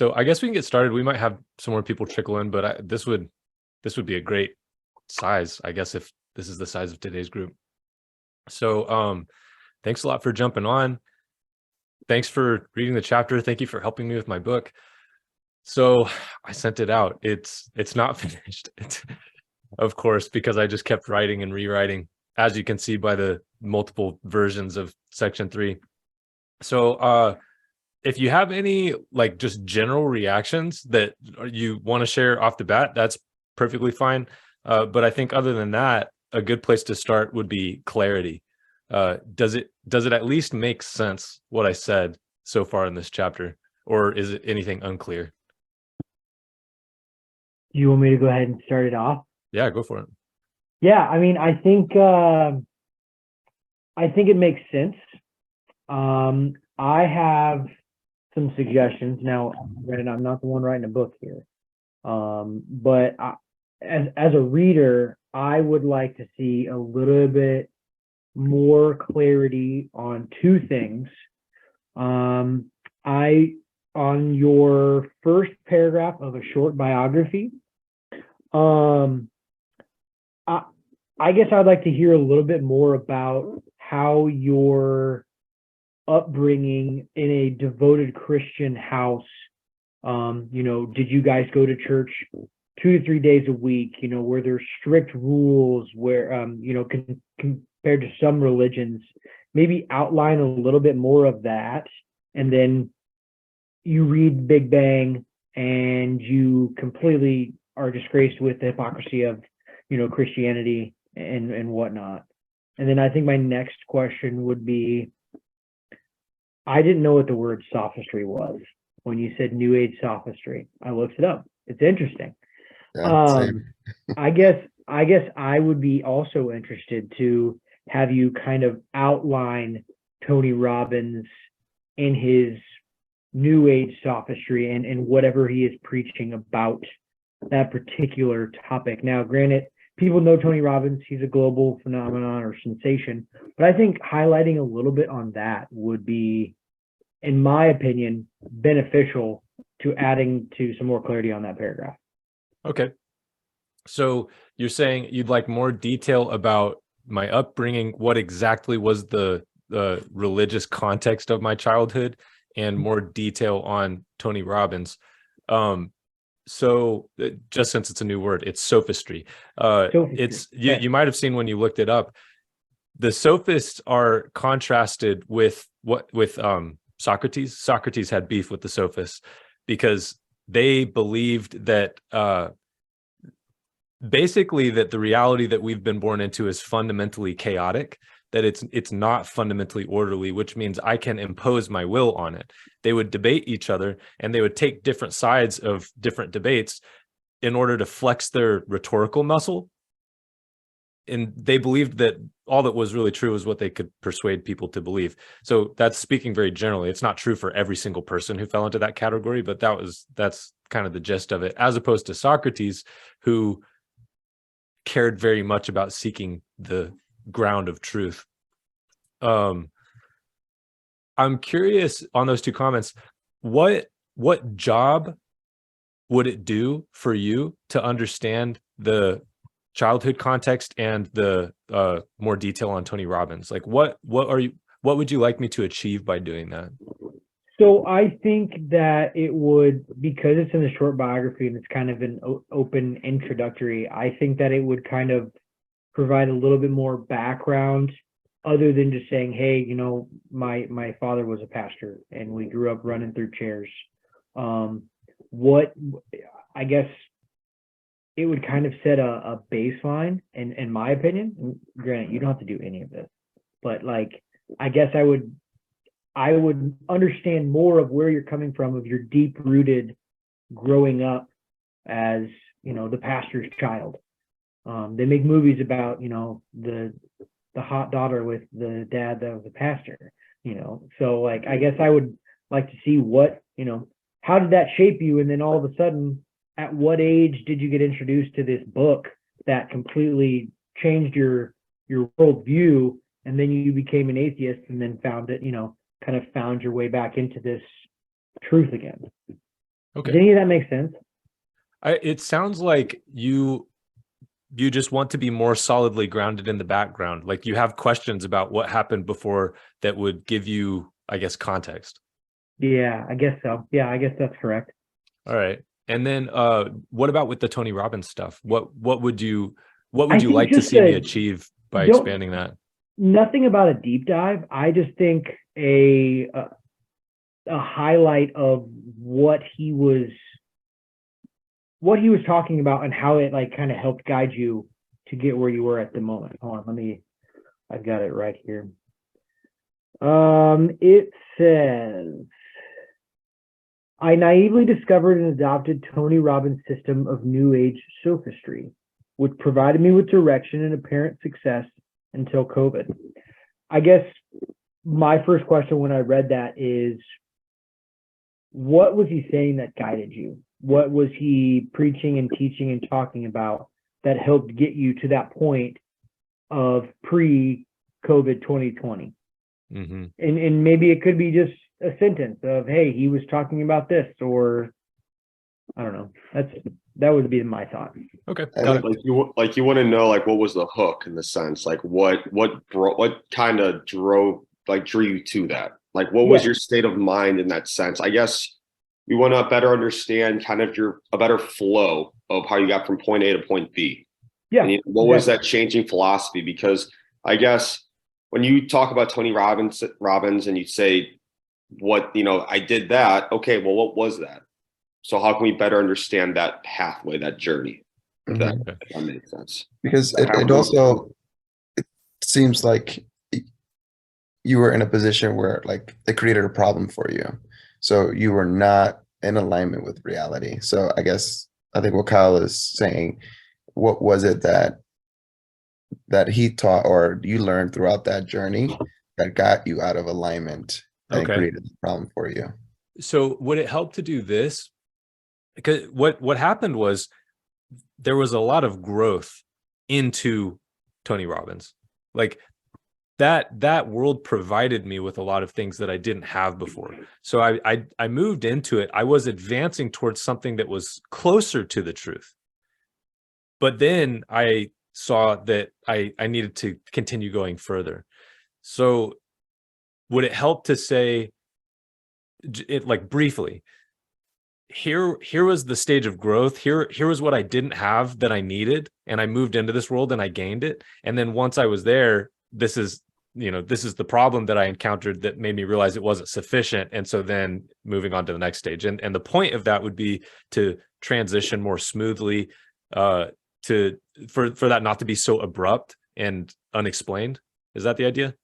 So I guess we can get started. We might have some more people trickle in, but this would be a great size, I guess, if this is the size of today's group. So thanks a lot for jumping on. Thanks for reading the chapter. Thank you for helping me with my book. So I sent it out. It's not finished. It's, of course, because I just kept writing and rewriting, as you can see by the multiple versions of section 3. So if you have any like just general reactions that you want to share off the bat, that's perfectly fine. But I think other than that, a good place to start would be clarity. Does it at least make sense what I said so far in this chapter, or is it anything unclear? Do you want me to go ahead and start it off? Yeah, go for it. Yeah, I mean, I think it makes sense. I have some suggestions. Now, granted, I'm not the one writing a book here. But as a reader, I would like to see a little bit more clarity on two things. I On your first paragraph of a short biography, um, I, I guess I'd like to hear a little bit more about how your upbringing in a devoted Christian house. Did you guys go to church 2 to 3 days a week? Were there strict rules where, compared to some religions? Maybe outline a little bit more of that, and then you read Big Bang and you completely are disgraced with the hypocrisy of, Christianity and whatnot. And then I think my next question would be, I didn't know what the word sophistry was when you said New Age sophistry. I looked it up. It's interesting. Yeah, Um, same. I guess I would be also interested to have you kind of outline Tony Robbins in his New Age sophistry and whatever he is preaching about that particular topic. Now, granted, people know Tony Robbins, he's a global phenomenon or sensation, but I think highlighting a little bit on that would be, in my opinion, beneficial to adding to some more clarity on that paragraph. Okay. So you're saying you'd like more detail about my upbringing, what exactly was the religious context of my childhood, and more detail on Tony Robbins. So just since it's a new word, it's sophistry. It's you might have seen when you looked it up. The sophists are contrasted with Socrates. Socrates had beef with the sophists because they believed that basically that the reality that we've been born into is fundamentally chaotic, that it's not fundamentally orderly, which means I can impose my will on it. They would debate each other and they would take different sides of different debates in order to flex their rhetorical muscle. And they believed that all that was really true is what they could persuade people to believe. So that's speaking very generally. It's not true for every single person who fell into that category, but that's kind of the gist of it, as opposed to Socrates, who cared very much about seeking the ground of truth. I'm curious on those two comments. What job would it do for you to understand the childhood context and the more detail on Tony Robbins? Like what would you like me to achieve by doing that? So I think that it would, because it's in a short biography and it's kind of an open introductory, I think that it would kind of provide a little bit more background other than just saying, hey, my father was a pastor and we grew up running through chairs. What I guess it would kind of set a baseline, in my opinion. Granted, you don't have to do any of this, but like, I guess I would understand more of where you're coming from, of your deep rooted growing up as, the pastor's child. They make movies about, the hot daughter with the dad that was a pastor, So like, I guess I would like to see what, how did that shape you? And then all of a sudden, at what age did you get introduced to this book that completely changed your worldview? And then you became an atheist and then found it, kind of found your way back into this truth again. Okay. Does any of that make sense? It sounds like you just want to be more solidly grounded in the background. Like you have questions about what happened before that would give you, I guess, context. Yeah, I guess so. Yeah, I guess that's correct. All right. And then what about with the Tony Robbins stuff? What would you I think like to just see me a achieve by don't expanding that? nothing about a deep dive. I just think a highlight of what he was talking about and how it like kind of helped guide you to get where you were at the moment. Hold on, I've got it right here. It says, I naively discovered and adopted Tony Robbins' system of New Age sophistry, which provided me with direction and apparent success until COVID. I guess my first question when I read that is, what was he saying that guided you? What was he preaching and teaching and talking about that helped get you to that point of pre-COVID 2020? Mm-hmm. And maybe it could be just a sentence of, hey, he was talking about this, or I don't know. That would be my thought. Okay. Like you want to know like what was the hook in the sense, like what kind of drew you to that, like what was your state of mind in that sense. I guess we want to better understand kind of a better flow of how you got from point A to point B. Yeah. And what was that changing philosophy? Because I guess when you talk about Tony Robbins and you say what, I did that. Okay, well, what was that? So how can we better understand that pathway, that journey? If that makes sense. Because it also it seems like you were in a position where like they created a problem for you. So you were not in alignment with reality. So I think what Kyle is saying, what was it that he taught or you learned throughout that journey that got you out of alignment and created the problem for you? So would it help to do this? Because what happened was there was a lot of growth into Tony Robbins. Like that world provided me with a lot of things that I didn't have before. So I moved into it. I was advancing towards something that was closer to the truth. But then I saw that I needed to continue going further. So would it help to say it like briefly, here was the stage of growth, here was what I didn't have that I needed, and I moved into this world and I gained it. And then once I was there, this is the problem that I encountered that made me realize it wasn't sufficient. And so then moving on to the next stage. And the point of that would be to transition more smoothly, for that not to be so abrupt and unexplained. Is that the idea?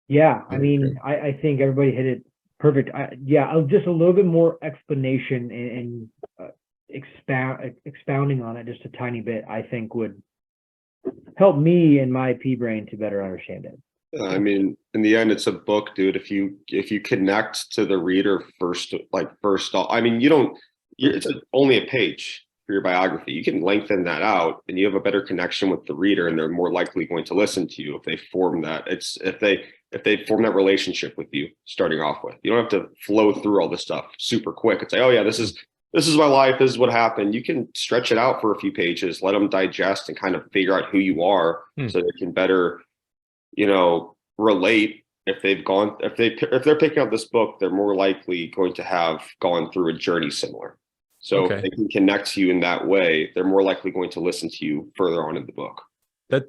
Yeah, I mean, I think everybody hit it perfect. Just a little bit more explanation and expounding on it just a tiny bit, I think would help me and my pea brain to better understand it. I mean, in the end, it's a book, dude. If you connect to the reader first off, I mean, it's only a page for your biography. You can lengthen that out and you have a better connection with the reader, and they're more likely going to listen to you if they form that. If they form that relationship with you starting off with. You don't have to flow through all this stuff super quick and say, oh yeah, this is my life, this is what happened. You can stretch it out for a few pages, let them digest and kind of figure out who you are so they can better, relate. If they're picking up this book, they're more likely going to have gone through a journey similar. So if they can connect to you in that way, they're more likely going to listen to you further on in the book.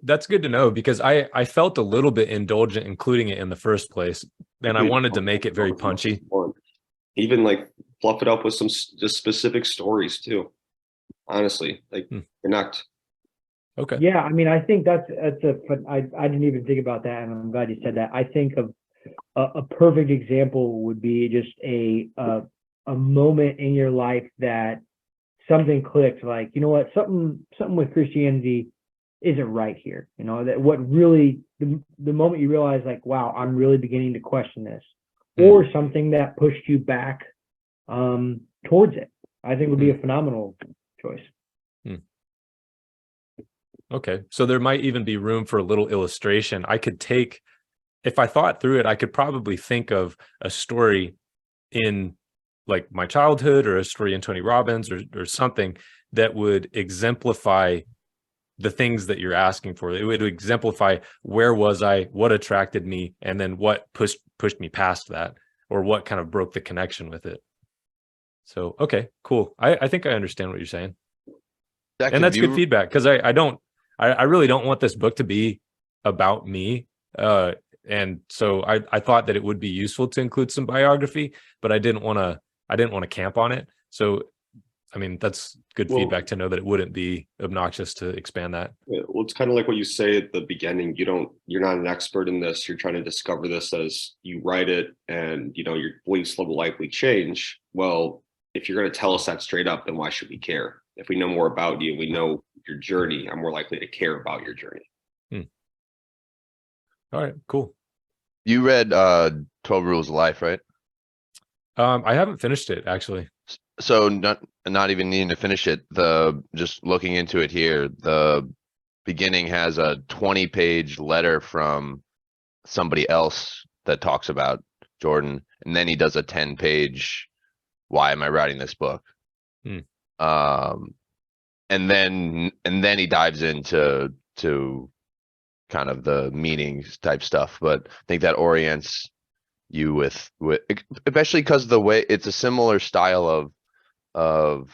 That's good to know, because I felt a little bit indulgent including it in the first place, and I wanted to make it very punchy. Even like fluff it up with some just specific stories too. Honestly, like connect. Okay. Yeah, I mean, I think I didn't even think about that, and I'm glad you said that. I think of a perfect example would be just a moment in your life that something clicked. Like, you know what, something with Christianity isn't right here. That what really the moment you realize, like, wow, I'm really beginning to question this, or something that pushed you back towards it, I think would be a phenomenal choice. Okay, so there might even be room for a little illustration. I could take, if I thought through it, I could probably think of a story in like my childhood or a story in Tony Robbins or something that would exemplify the things that you're asking for. It would exemplify where was I, what attracted me, and then what pushed me past that, or what kind of broke the connection with it. So, okay, cool. I think I understand what you're saying. Zach, And have that's good you- feedback, because I really don't want this book to be about me. And so I thought that it would be useful to include some biography, but I didn't want to camp on it. So, I mean, that's good Well- feedback to know that it wouldn't be obnoxious to expand that. Yeah, well, it's kind of like what you say at the beginning. You're not an expert in this. You're trying to discover this as you write it, and your beliefs will likely change. Well, if you're going to tell us that straight up, then why should we care? If we know more about you, we know your journey, I'm more likely to care about your journey. All right, cool. You read 12 Rules of Life, right? I haven't finished it actually. So not even needing to finish it. Just looking into it here, the beginning has a 20-page letter from somebody else that talks about Jordan, and then he does a 10-page why am I writing this book? Hmm. And then he dives into kind of the meanings type stuff, but I think that orients you with especially because the way it's a similar style of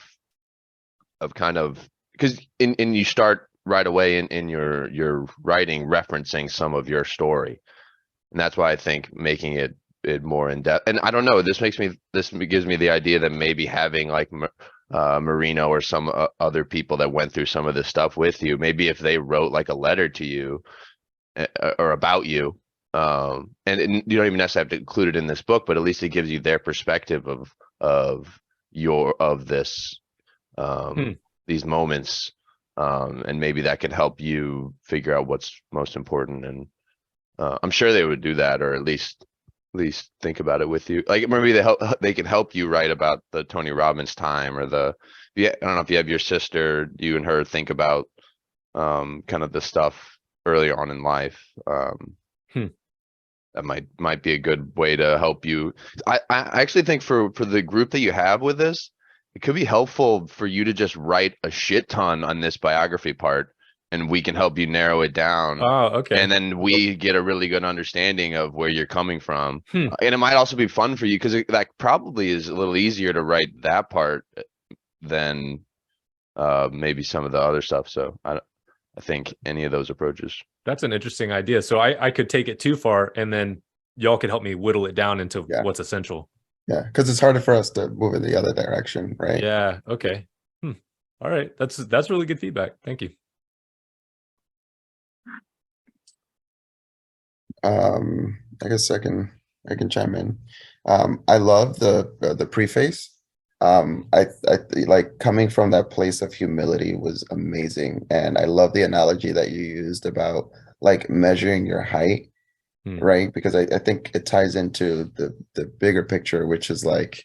kind of, because in you start right away in your writing referencing some of your story, and that's why I think making it more in depth. And I don't know, this gives me the idea that maybe having like Marino or some other people that went through some of this stuff with you, maybe if they wrote like a letter to you or about you, and you don't even necessarily have to include it in this book, but at least it gives you their perspective of this these moments, and maybe that could help you figure out what's most important. And I'm sure they would do that, or at least think about it with you. Like maybe they can help you write about the Tony Robbins time, or I don't know if you have your sister, you and her think about kind of the stuff early on in life. That might be a good way to help you. I actually think for the group that you have with this, it could be helpful for you to just write a shit ton on this biography part, and we can help you narrow it down. Oh, okay. And then we get a really good understanding of where you're coming from. Hmm. And it might also be fun for you, because that probably is a little easier to write that part than maybe some of the other stuff. So I think any of those approaches. That's an interesting idea. So I could take it too far, and then y'all could help me whittle it down into Yeah. what's essential. Yeah, because it's harder for us to move in the other direction, right? Yeah. Okay. All right. That's really good feedback. Thank you. I guess I can chime in. I love the preface. I like coming from that place of humility was amazing, and I love the analogy that you used about like measuring your height, right? Because I think it ties into the bigger picture, which is like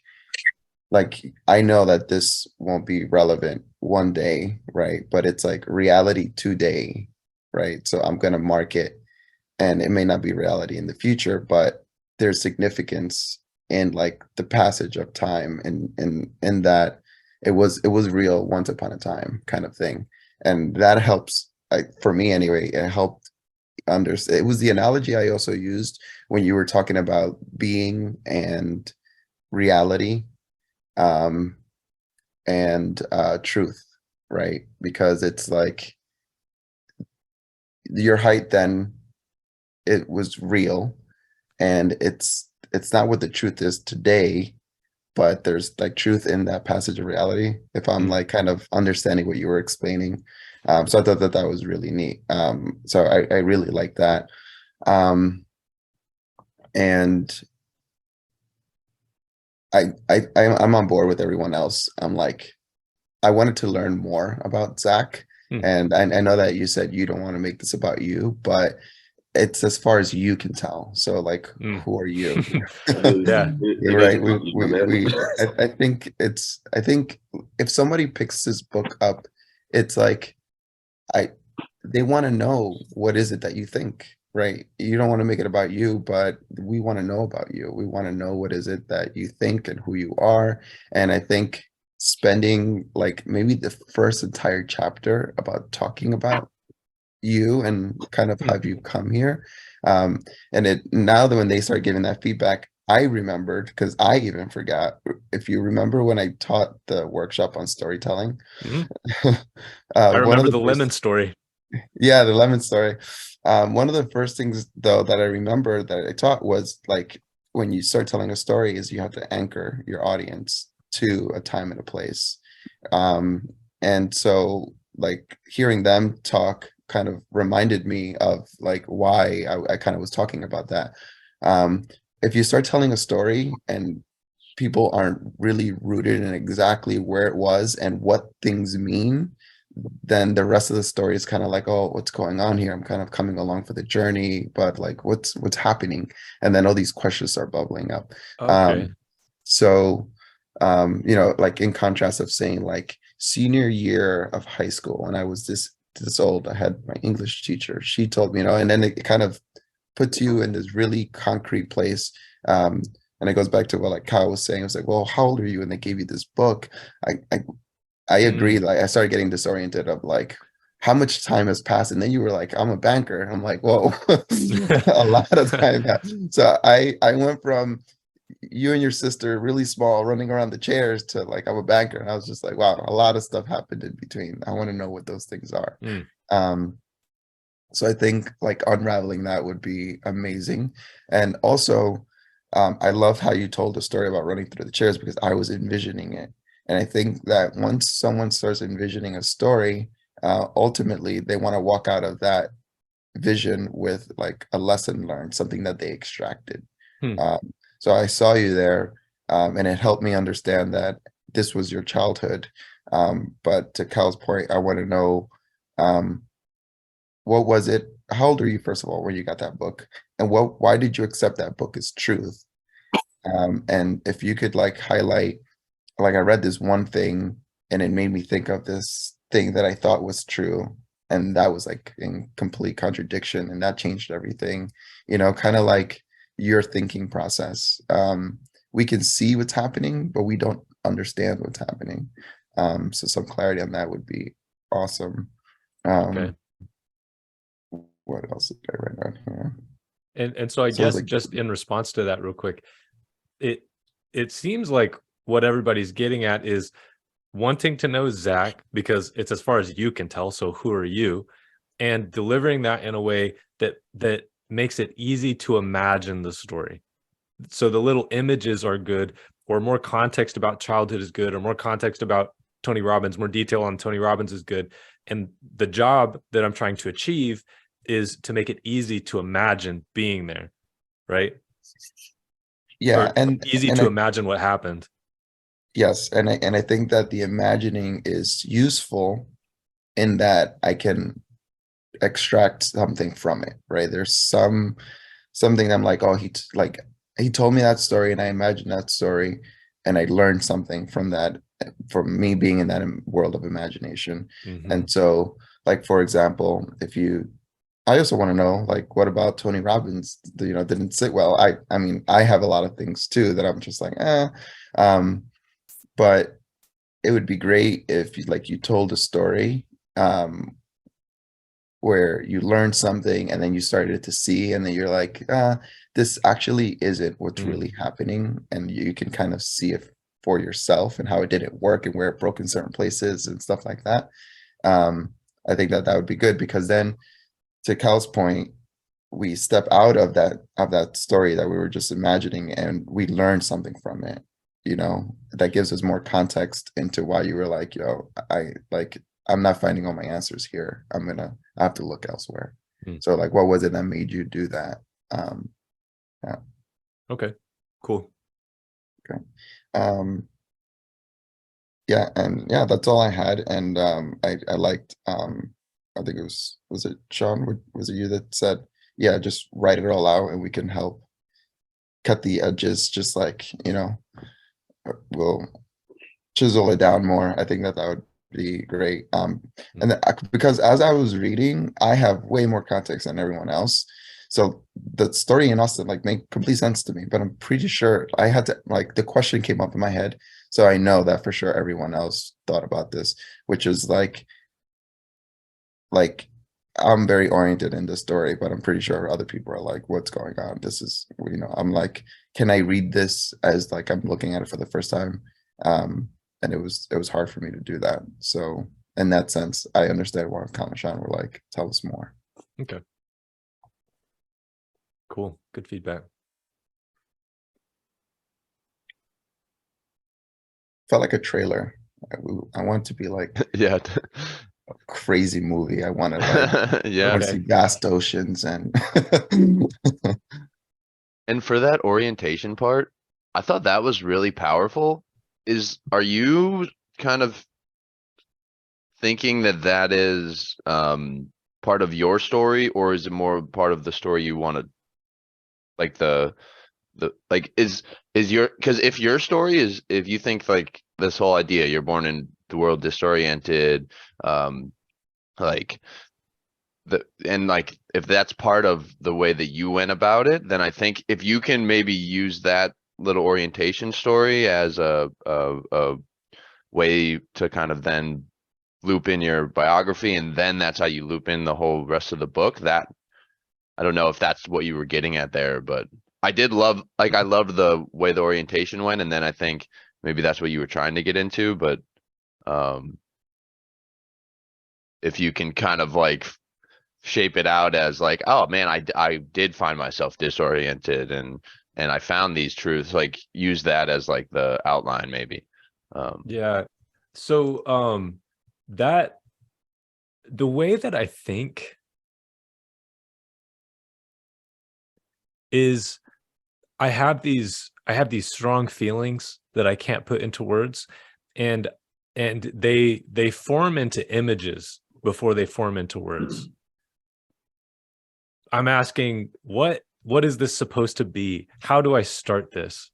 I know that this won't be relevant one day, right? But it's like reality today, right? So I'm gonna mark it, and it may not be reality in the future, but there's significance in like the passage of time, and in that it was real once upon a time kind of thing. And that helps, for me anyway, it helped understand. It was the analogy I also used when you were talking about being and reality, and truth, right? Because it's like your height then, it was real, and it's not what the truth is today, but there's like truth in that passage of reality, if I'm like kind of understanding what you were explaining. So I thought that was really neat. So I really like that. And I'm on board with everyone else. I'm like, I wanted to learn more about Zach, and I know that you said you don't want to make this about you, but it's as far as you can tell. So like, who are you? Yeah. You're right. I think if somebody picks this book up, it's like they want to know, what is it that you think, right? You don't want to make it about you, but we want to know about you. We want to know what is it that you think and who you are. And I think spending like maybe the first entire chapter about talking about you and kind of Hmm. have you come here. And it now that when they start giving that feedback, I remembered because I even forgot. If you remember when I taught the workshop on storytelling, Mhm. uh, I one of remember the the lemon first, story. yeah, the lemon story. One of the first things though that I remember that I taught was like when you start telling a story is you have to anchor your audience to a time and a place. Um, and so like hearing them talk kind of reminded me of like why I kind of was talking about that. Um, if you start telling a story and people aren't really rooted in exactly where it was and what things mean, then the rest of the story is kind of like, oh, what's going on here? I'm kind of coming along for the journey, but like what's happening? And then all these questions start bubbling up. Okay. Um, so you know, like in contrast of saying like senior year of high school, and I was this old, I had my English teacher, she told me, you know, and then it kind of puts you in this really concrete place. And it goes back to what like Kyle was saying. It was like, well, how old are you? And they gave you this book. I agree. Mm. Like I started getting disoriented of like how much time has passed. And then you were like, I'm a banker. I'm like, whoa, a lot of time passed. So I went from you and your sister really small running around the chairs to like I'm a banker. And I was just like, wow, a lot of stuff happened in between. I want to know what those things are. Mm. Um, so I think like unraveling that would be amazing. And also, I love how you told the story about running through the chairs because I was envisioning it. And I think that once someone starts envisioning a story, ultimately they want to walk out of that vision with like a lesson learned, something that they extracted. Hmm. So I saw you there, and it helped me understand that this was your childhood. But to Cal's point, I want to know, um, what was it? How old were you, first of all, when you got that book? And why did you accept that book as truth? And if you could like highlight, like I read this one thing and it made me think of this thing that I thought was true. And that was like in complete contradiction, and that changed everything, you know, kind of like your thinking process. We can see what's happening, but we don't understand what's happening. So some clarity on that would be awesome. Okay. What else did I write down here? And so I So it was guess like, just in response to that real quick, it it seems like what everybody's getting at is wanting to know Zach because it's as far as you can tell. So who are you? And delivering that in a way that makes it easy to imagine the story. So the little images are good, or more context about childhood is good, or more context about Tony Robbins, more detail on Tony Robbins is good. And the job that I'm trying to achieve is to make it easy to imagine being there, right? yeah, Or easy and to I imagine what happened. yes, and I think that the imagining is useful in that I can extract something from it, right? There's something that I'm like, oh, like he told me that story, and I imagined that story, and I learned something from that, from me being in that world of imagination. Mhm. And so, like for example, if you, I also want to know, like, what about Tony Robbins? You know, didn't sit well. I mean, I have a lot of things too that I'm just like, um, but it would be great if you like you told a story, where you learned something and then you started to see, and then you're like, this actually isn't what's Mm. really happening, and you can kind of see it for yourself and how it didn't work and where it broke in certain places and stuff like that. I think that that would be good because then, to Cal's point, we step out of that story that we were just imagining and we learn something from it, you know, that gives us more context into why you were like, yo, I like, I'm not finding all my answers here, I have to look elsewhere. Mm. So like what was it that made you do that? um Okay, cool. um yeah, and yeah, that's all I had. And I liked, I think it was it Sean, was it you that said, yeah, just write it all out and we can help cut the edges, just like, you know, we'll chisel it down more. I think that that would be great. And because as I was reading, I have way more context than everyone else. So the story in Austin like made complete sense to me, but I'm pretty sure I had to like the question came up in my head. So I know that for sure everyone else thought about this, which is like I'm very oriented in this story, but I'm pretty sure other people are like, what's going on? This is, I'm like, can I read this as like I'm looking at it for the first time? And it was hard for me to do that. So in that sense, I understand why Kyle and Sean were like, tell us more. Okay. Cool. Good feedback. Felt like a trailer. I want it to be like Yeah. a crazy movie. I want to like, I Yeah. want to Okay. see vast oceans and And for that orientation part, I thought that was really powerful. Are you kind of thinking that that is part of your story, or is it more part of the story you want to like like is your, because if your story is, if you think like this whole idea, you're born in the world disoriented, like and like if that's part of the way that you went about it, then I think if you can maybe use that little orientation story as a way to kind of then loop in your biography, and then that's how you loop in the whole rest of the book, that I don't know if that's what you were getting at there, but I did love, like, I loved the way the orientation went, and then I think maybe that's what you were trying to get into, but if you can kind of like shape it out as like, oh man, I did find myself disoriented, and I found these truths, like use that as like the outline maybe. Yeah. So that the way that I think is I have these strong feelings that I can't put into words, and they form into images before they form into words. I'm asking, what is this supposed to be? How do I start this?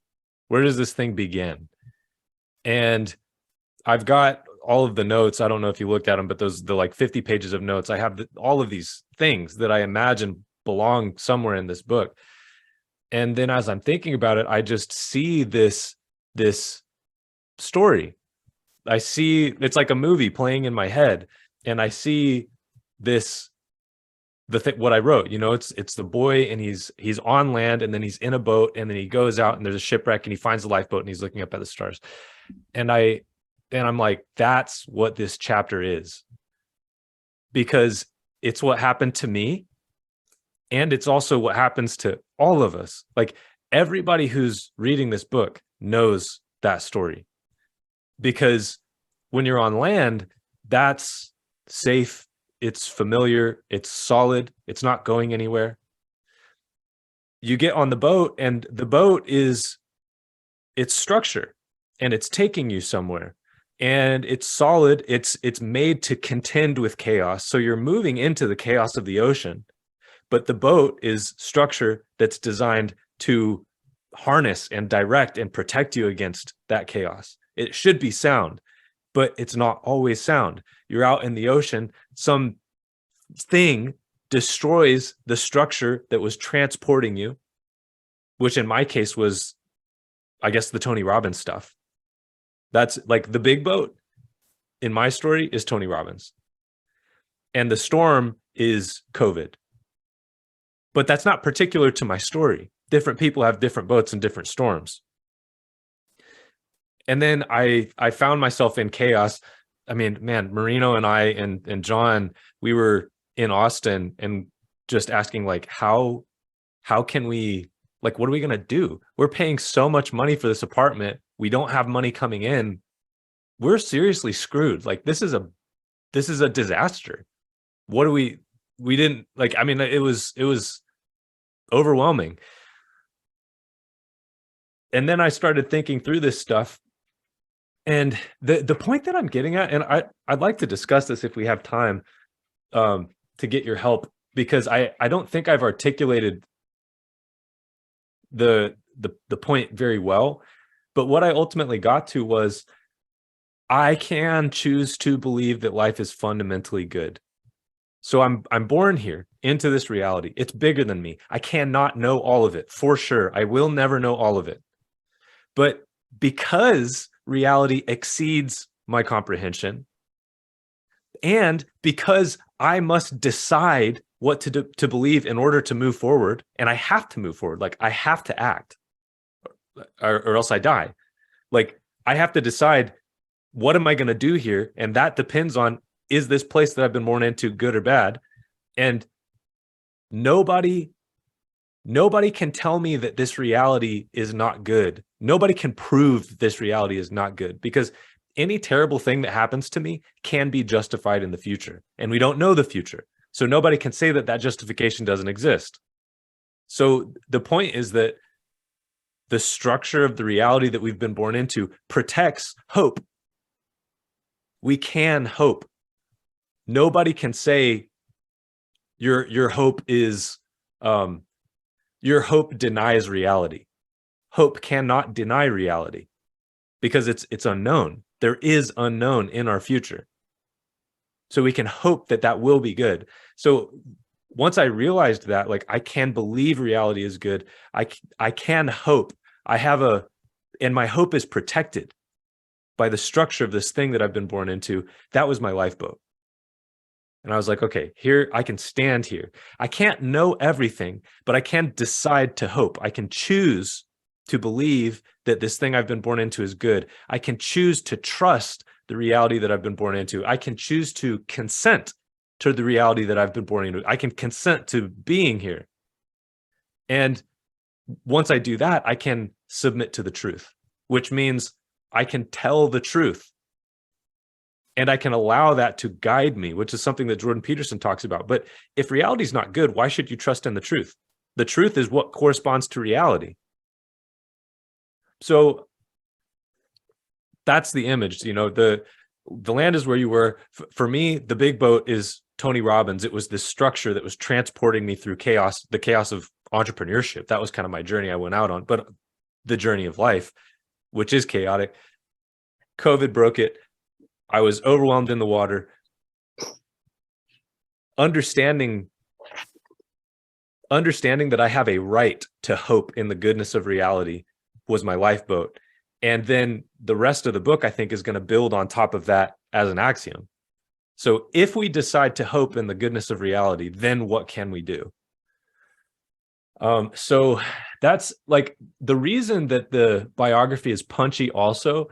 Where does this thing begin? And I've got all of the notes. I don't know if you looked at them, but the like 50 pages of notes. I have all of these things that I imagine belong somewhere in this book. And then as I'm thinking about it, I just see this story. I see it's like a movie playing in my head, and I see this what I wrote. It's the boy, and he's on land, and then he's in a boat, and then he goes out and there's a shipwreck, and he finds a lifeboat, and he's looking up at the stars. And I'm like, that's what this chapter is, because it's what happened to me, and it's also what happens to all of us. Like, everybody who's reading this book knows that story, because when you're on land, that's safe, it's familiar, it's solid, it's not going anywhere. You get on the boat, and the boat is its structure, and it's taking you somewhere, and it's solid, it's made to contend with chaos. So you're moving into the chaos of the ocean, but the boat is structure that's designed to harness and direct and protect you against that chaos. It should be sound, but it's not always sound. You're out in the ocean, some thing destroys the structure that was transporting you, which in my case was, I guess, the Tony Robbins stuff. That's like the big boat in my story is Tony Robbins, and the storm is COVID. But that's not particular to my story. Different people have different boats and different storms. And then I found myself in chaos. I mean, man, Marino and I and John, we were in Austin and just asking, like, how can we, like, what are we going to do? We're paying so much money for this apartment. We don't have money coming in. We're seriously screwed. Like, this is a disaster. What do we didn't like, I mean, it was overwhelming. And then I started thinking through this stuff. And the point that I'm getting at, and I'd like to discuss this if we have time, to get your help, because I don't think I've articulated the point very well. But what I ultimately got to was, I can choose to believe that life is fundamentally good. So I'm born here. into this reality. It's bigger than me. I cannot know all of it for sure. I will never know all of it. But because reality exceeds my comprehension, and because I must decide what to believe in order to move forward, and I have to move forward, like I have to act, or else I die. Like I have to decide, what am I going to do here? And that depends on, is this place that I've been born into good or bad? And nobody can tell me that this reality is not good. Nobody can prove this reality is not good, because any terrible thing that happens to me can be justified in the future. And we don't know the future. So nobody can say that that justification doesn't exist. So the point is that the structure of the reality that we've been born into protects hope. We can hope. Nobody can say your hope is, your hope denies reality. Hope cannot deny reality because it's unknown. There is unknown in our future. So we can hope that that will be good. So once I realized that, like, I can believe reality is good, I can hope. And my hope is protected by the structure of this thing that I've been born into. That was my lifeboat. And I was like, okay, here, I can stand here. I can't know everything, but I can decide to hope. I can choose to believe that this thing I've been born into is good. I can choose to trust the reality that I've been born into. I can choose to consent to the reality that I've been born into. I can consent to being here. And once I do that, I can submit to the truth, which means I can tell the truth. And I can allow that to guide me, which is something that Jordan Peterson talks about. But if reality is not good, why should you trust in the truth? The truth is what corresponds to reality. So that's the image. You know, the land is where you were. For me, the big boat is Tony Robbins. It was this structure that was transporting me through chaos, the chaos of entrepreneurship. That was kind of my journey I went out on, but the journey of life, which is chaotic. COVID broke it. I was overwhelmed in the water. Understanding that I have a right to hope in the goodness of reality was my lifeboat. And then the rest of the book, I think, is going to build on top of that as an axiom. So if we decide to hope in the goodness of reality, then what can we do? So that's like the reason that the biography is punchy also.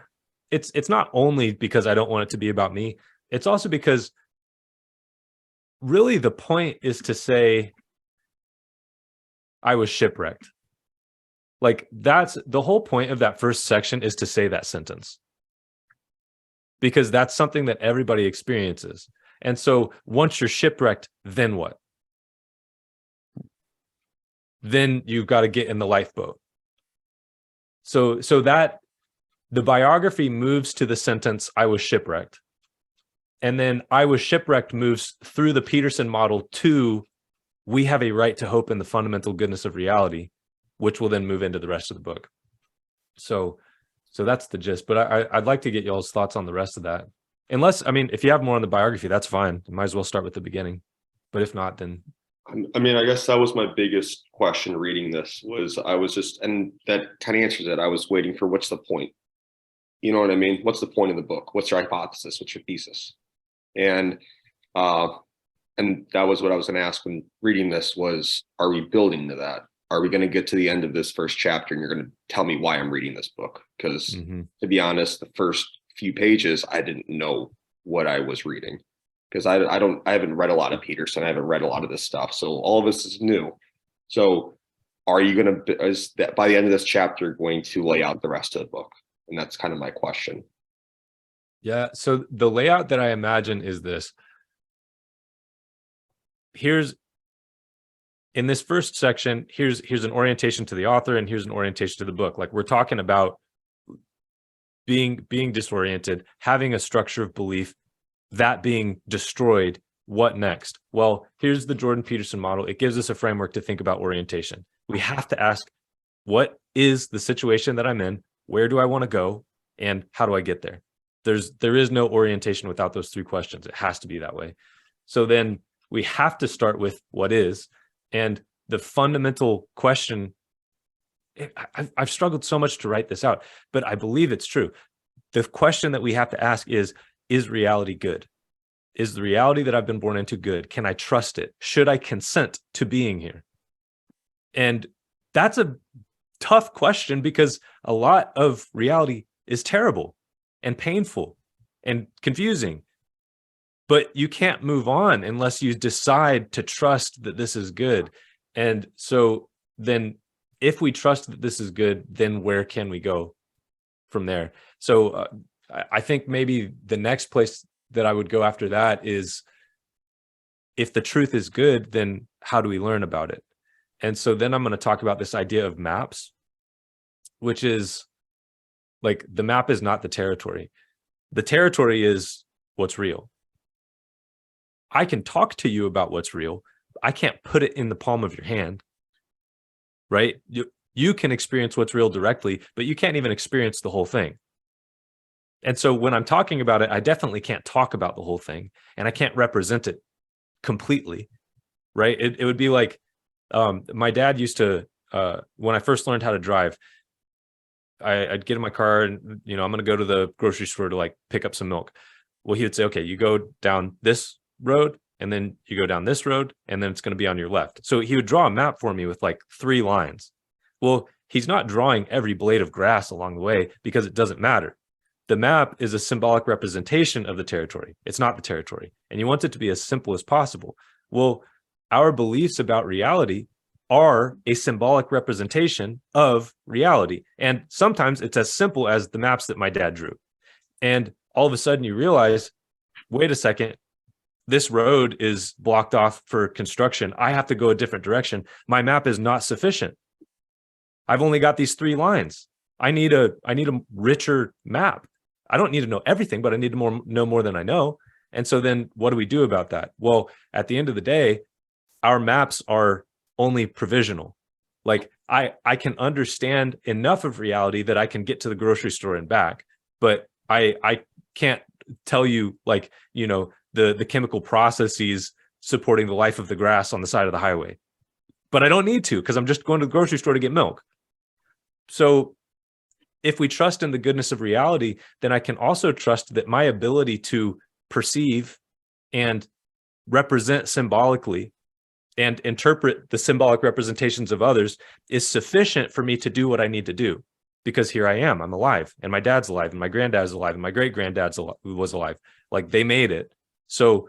It's not only because I don't want it to be about me. It's also because really the point is to say I was shipwrecked. Like that's the whole point of that first section, is to say that sentence, because that's something that everybody experiences. And so once you're shipwrecked, then what? Then you've got to get in the lifeboat. So that the biography moves to the sentence, I was shipwrecked. And then I was shipwrecked moves through the Peterson model to, we have a right to hope in the fundamental goodness of reality, which will then move into the rest of the book. So that's the gist. But I'd like to get y'all's thoughts on the rest of that. Unless, I mean, if you have more on the biography, that's fine. You might as well start with the beginning. But if not, then. I mean, I guess that was my biggest question reading this was I was just, and that kind of answers it. I was waiting for what's the point? You know what I mean? What's the point of the book? What's your hypothesis? What's your thesis? And that was what I was going to ask when reading this was, are we building to that? Are we going to get to the end of this first chapter and you're going to tell me why I'm reading this book? Because to be honest, the first few pages, I didn't know what I was reading, because I haven't read a lot of Peterson. I haven't read a lot of this stuff. So all of this is new. So are you going to, is that by the end of this chapter going to lay out the rest of the book? And that's kind of my question. Yeah. So the layout that I imagine is this. In this first section, here's an orientation to the author, and here's an orientation to the book. Like we're talking about being disoriented, having a structure of belief, that being destroyed. What next? Well, here's the Jordan Peterson model. It gives us a framework to think about orientation. We have to ask, what is the situation that I'm in? Where do I want to go? And how do I get there? There is no orientation without those three questions. It has to be that way. So then We have to start with what is. And the fundamental question, I've struggled so much to write this out, but I believe it's true. The question that we have to ask is reality good? Is the reality that I've been born into good? Can I trust it? Should I consent to being here? And that's a tough question, because a lot of reality is terrible and painful and confusing. But you can't move on unless you decide to trust that this is good. And so then if we trust that this is good, then where can we go from there? So I think maybe the next place that I would go after that is, if the truth is good, then how do we learn about it? And so then I'm going to talk about this idea of maps, which is like, the map is not the territory. The territory is what's real. I can talk to you about what's real. I can't put it in the palm of your hand, right? You can experience what's real directly, but you can't even experience the whole thing. And so when I'm talking about it, I definitely can't talk about the whole thing, and I can't represent it completely, right? It would be like, my dad used to, when I first learned how to drive, I'd get in my car and, I'm going to go to the grocery store to like pick up some milk. Well, he would say, okay, you go down this road, and then you go down this road, and then it's going to be on your left. So he would draw a map for me with like 3 lines. Well, he's not drawing every blade of grass along the way, because it doesn't matter. The map is a symbolic representation of the territory. It's not the territory. And you want it to be as simple as possible. Well, our beliefs about reality are a symbolic representation of reality. And sometimes it's as simple as the maps that my dad drew. And all of a sudden you realize, wait a second, this road is blocked off for construction. I have to go a different direction. My map is not sufficient. I've only got these 3 lines. I need a richer map. I don't need to know everything, but I need to know more than I know. And so then what do we do about that? Well, at the end of the day, our maps are only provisional. Like, I can understand enough of reality that I can get to the grocery store and back, but I can't tell you, like, the chemical processes supporting the life of the grass on the side of the highway. But I don't need to, because I'm just going to the grocery store to get milk. So if we trust in the goodness of reality, then I can also trust that my ability to perceive and represent symbolically and interpret the symbolic representations of others is sufficient for me to do what I need to do. Because here I am, I'm alive, and my dad's alive, and my granddad's alive, and my great-granddad's was alive. Like, they made it. So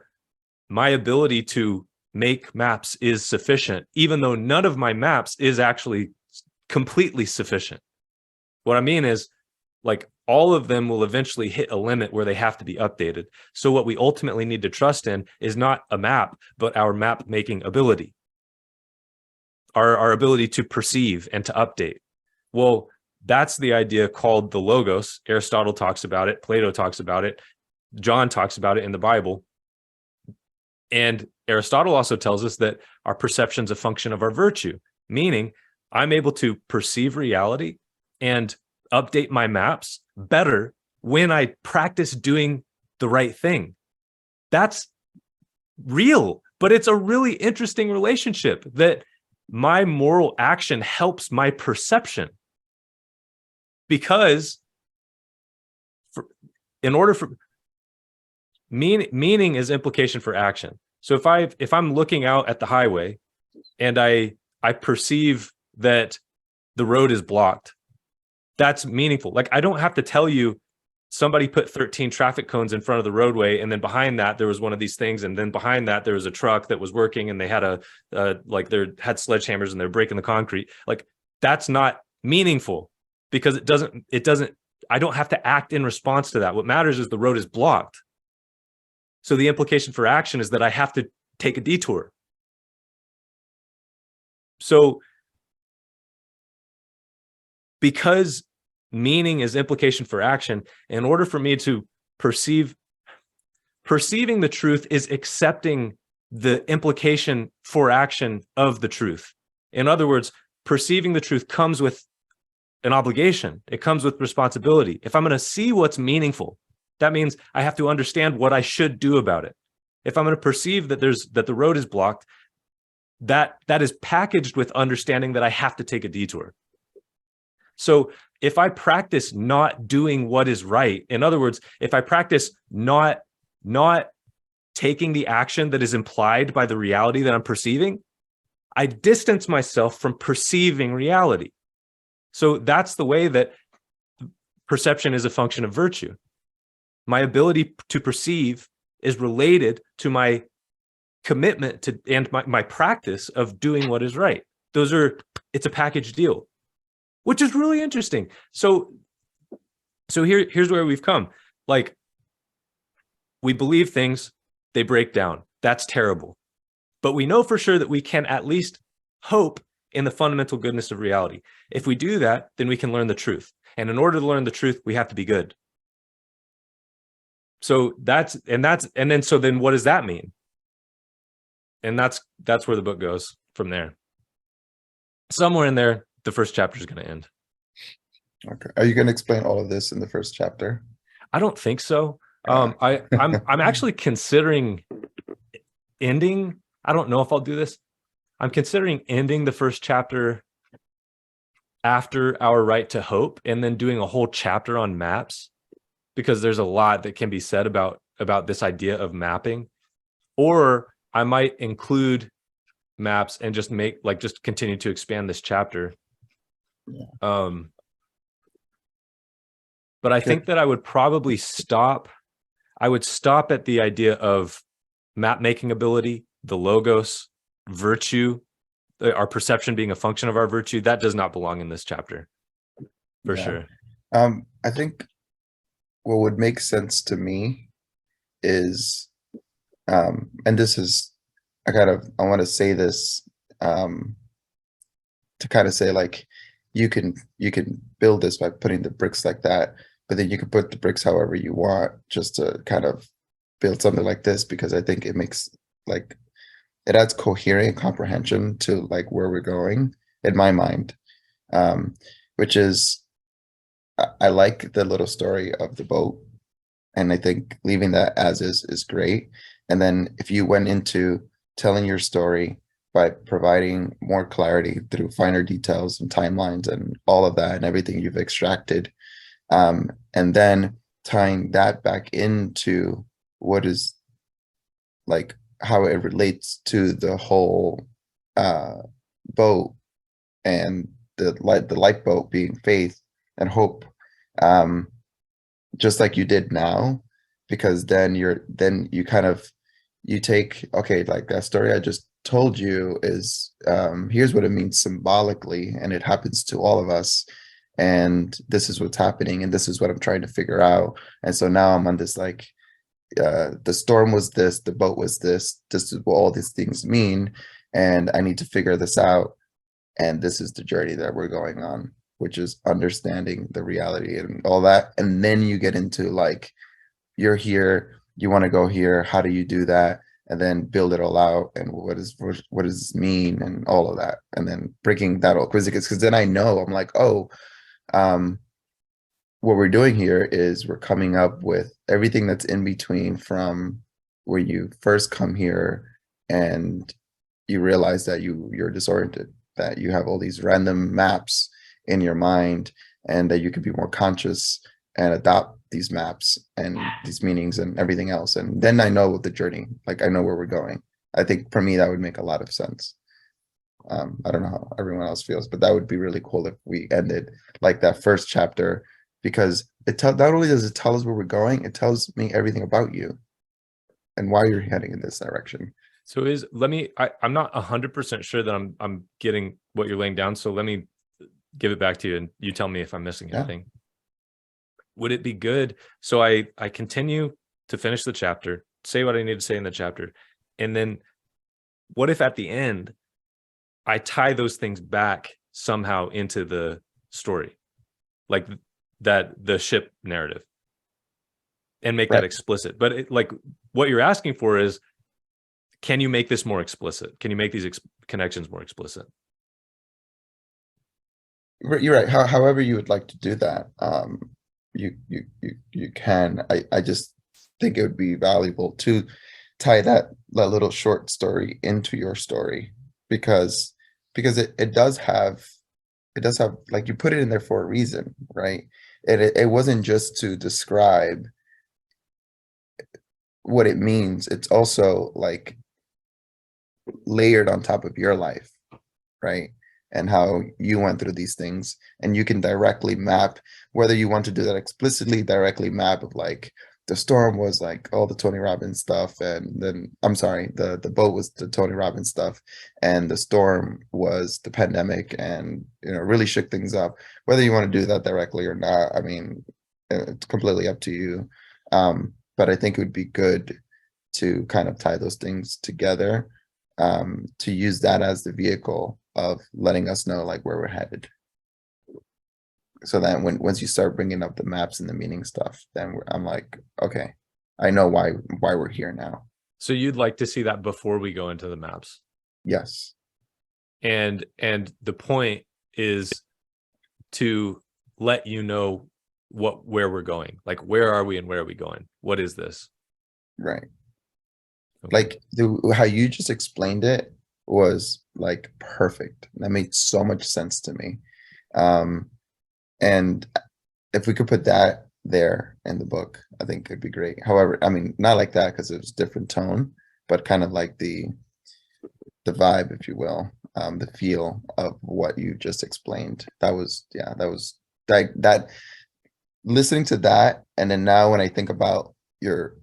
my ability to make maps is sufficient, even though none of my maps is actually completely sufficient. What I mean is, like, all of them will eventually hit a limit where they have to be updated. So what we ultimately need to trust in is not a map, but our map making ability, our ability to perceive and to update. Well, that's the idea called the logos. Aristotle talks about it. Plato talks about it. John talks about it in the Bible. And Aristotle also tells us that our perception's a function of our virtue, meaning I'm able to perceive reality and update my maps better when I practice doing the right thing. That's real, but it's a really interesting relationship that my moral action helps my perception. Because in order for meaning is implication for action. So if I'm looking out at the highway and I perceive that the road is blocked, that's meaningful. Like, I don't have to tell you somebody put 13 traffic cones in front of the roadway, and then behind that there was one of these things, and then behind that there was a truck that was working, and they had had sledgehammers and they're breaking the concrete. Like, that's not meaningful, because it doesn't I don't have to act in response to that. What matters is the road is blocked. So the implication for action is that I have to take a detour. So because meaning is implication for action, in order for me to perceiving the truth is accepting the implication for action of the truth. In other words, perceiving the truth comes with an obligation. It comes with responsibility. If I'm going to see what's meaningful, that means I have to understand what I should do about it. if I'm going to perceive that the road is blocked, that is packaged with understanding that I have to take a detour. So if I practice not doing what is right, in other words, if I practice not taking the action that is implied by the reality that I'm perceiving, I distance myself from perceiving reality. So that's the way that perception is a function of virtue. My ability to perceive is related to my commitment to and my practice of doing what is right. It's a package deal, which is really interesting. So here's where we've come. Like, we believe things, they break down. That's terrible. But we know for sure that we can at least hope in the fundamental goodness of reality. If we do that, then we can learn the truth. And in order to learn the truth, we have to be good. So then what does that mean? And that's where the book goes from there. Somewhere in there, the first chapter is going to end. Okay. Are you going to explain all of this in the first chapter? I don't think so. I'm actually considering ending. I don't know if I'll do this. I'm considering ending the first chapter after our right to hope, and then doing a whole chapter on maps, because there's a lot that can be said about this idea of mapping. Or I might include maps and just continue to expand this chapter. Yeah. But I think that I would probably stop. I would stop at the idea of map making ability, the logos, virtue, our perception being a function of our virtue. That does not belong in this chapter, for sure. I think what would make sense to me is, and this is, I want to say this to kind of say, like, you can build this by putting the bricks like that, but then you can put the bricks however you want, just to kind of build something like this, because I think it makes, like, it adds coherent comprehension to, like, where we're going in my mind, which is, I like the little story of the boat, and I think leaving that as is great. And then if you went into telling your story by providing more clarity through finer details and timelines and all of that and everything you've extracted, and then tying that back into what is, like, how it relates to the whole boat, and the lifeboat being faith and hope, just like you did now, because then you kind of, you take, okay, like, that story I just told you is, here's what it means symbolically, and it happens to all of us, and this is what's happening, and this is what I'm trying to figure out. And so now I'm on this, like, the storm was this, the boat was this is what all these things mean, and I need to figure this out, and this is the journey that we're going on, which is understanding the reality and all that. And then you get into, like, you're here, you want to go here, how do you do that? And then build it all out, and what does this mean, and all of that, and then breaking that all, because then I know, I'm like, oh, what we're doing here is we're coming up with everything that's in between, from where you first come here and you realize that you're disoriented, that you have all these random maps in your mind, and that you could be more conscious and adopt these maps and these meanings and everything else. And then I know the journey, like, I know where we're going. I think for me, that would make a lot of sense. I don't know how everyone else feels, but that would be really cool if we ended like that first chapter, because not only does it tell us where we're going, it tells me everything about you and why you're heading in this direction. So I'm not 100% sure that I'm getting what you're laying down. So let me give it back to you, and you tell me if I'm missing anything. Would it be good? So I continue to finish the chapter, say what I need to say in the chapter. And then what if at the end, I tie those things back somehow into the story, like that, the ship narrative, and make that explicit? But like, what you're asking for is, can you make this more explicit? Can you make these connections more explicit? You're right. However you would like to do that, you can. I just think it would be valuable to tie that little short story into your story, because it does have like, you put it in there for a reason, right? It wasn't just to describe what it means. It's also like layered on top of your life, right? And how you went through these things, and you can directly map, whether you want to do that explicitly, directly map of like, the storm was like all the Tony Robbins stuff, and then I'm sorry, the boat was the Tony Robbins stuff, and the storm was the pandemic, and really shook things up. Whether you want to do that directly or not, I mean, it's completely up to you. But I think it would be good to kind of tie those things together, to use that as the vehicle of letting us know like where we're headed. So that once you start bringing up the maps and the meaning stuff, then I'm like, okay, I know why we're here now. So you'd like to see that before we go into the maps. Yes. And the point is to let you know where we're going. Like, where are we and where are we going? What is this? Right. Okay. Like how you just explained it was like perfect. That made so much sense to me. And if we could put that there in the book, I think it'd be great. However, I mean, not like that because it was different tone, but kind of like the vibe, if you will, the feel of what you just explained. That was that listening to that. And then now when I think about your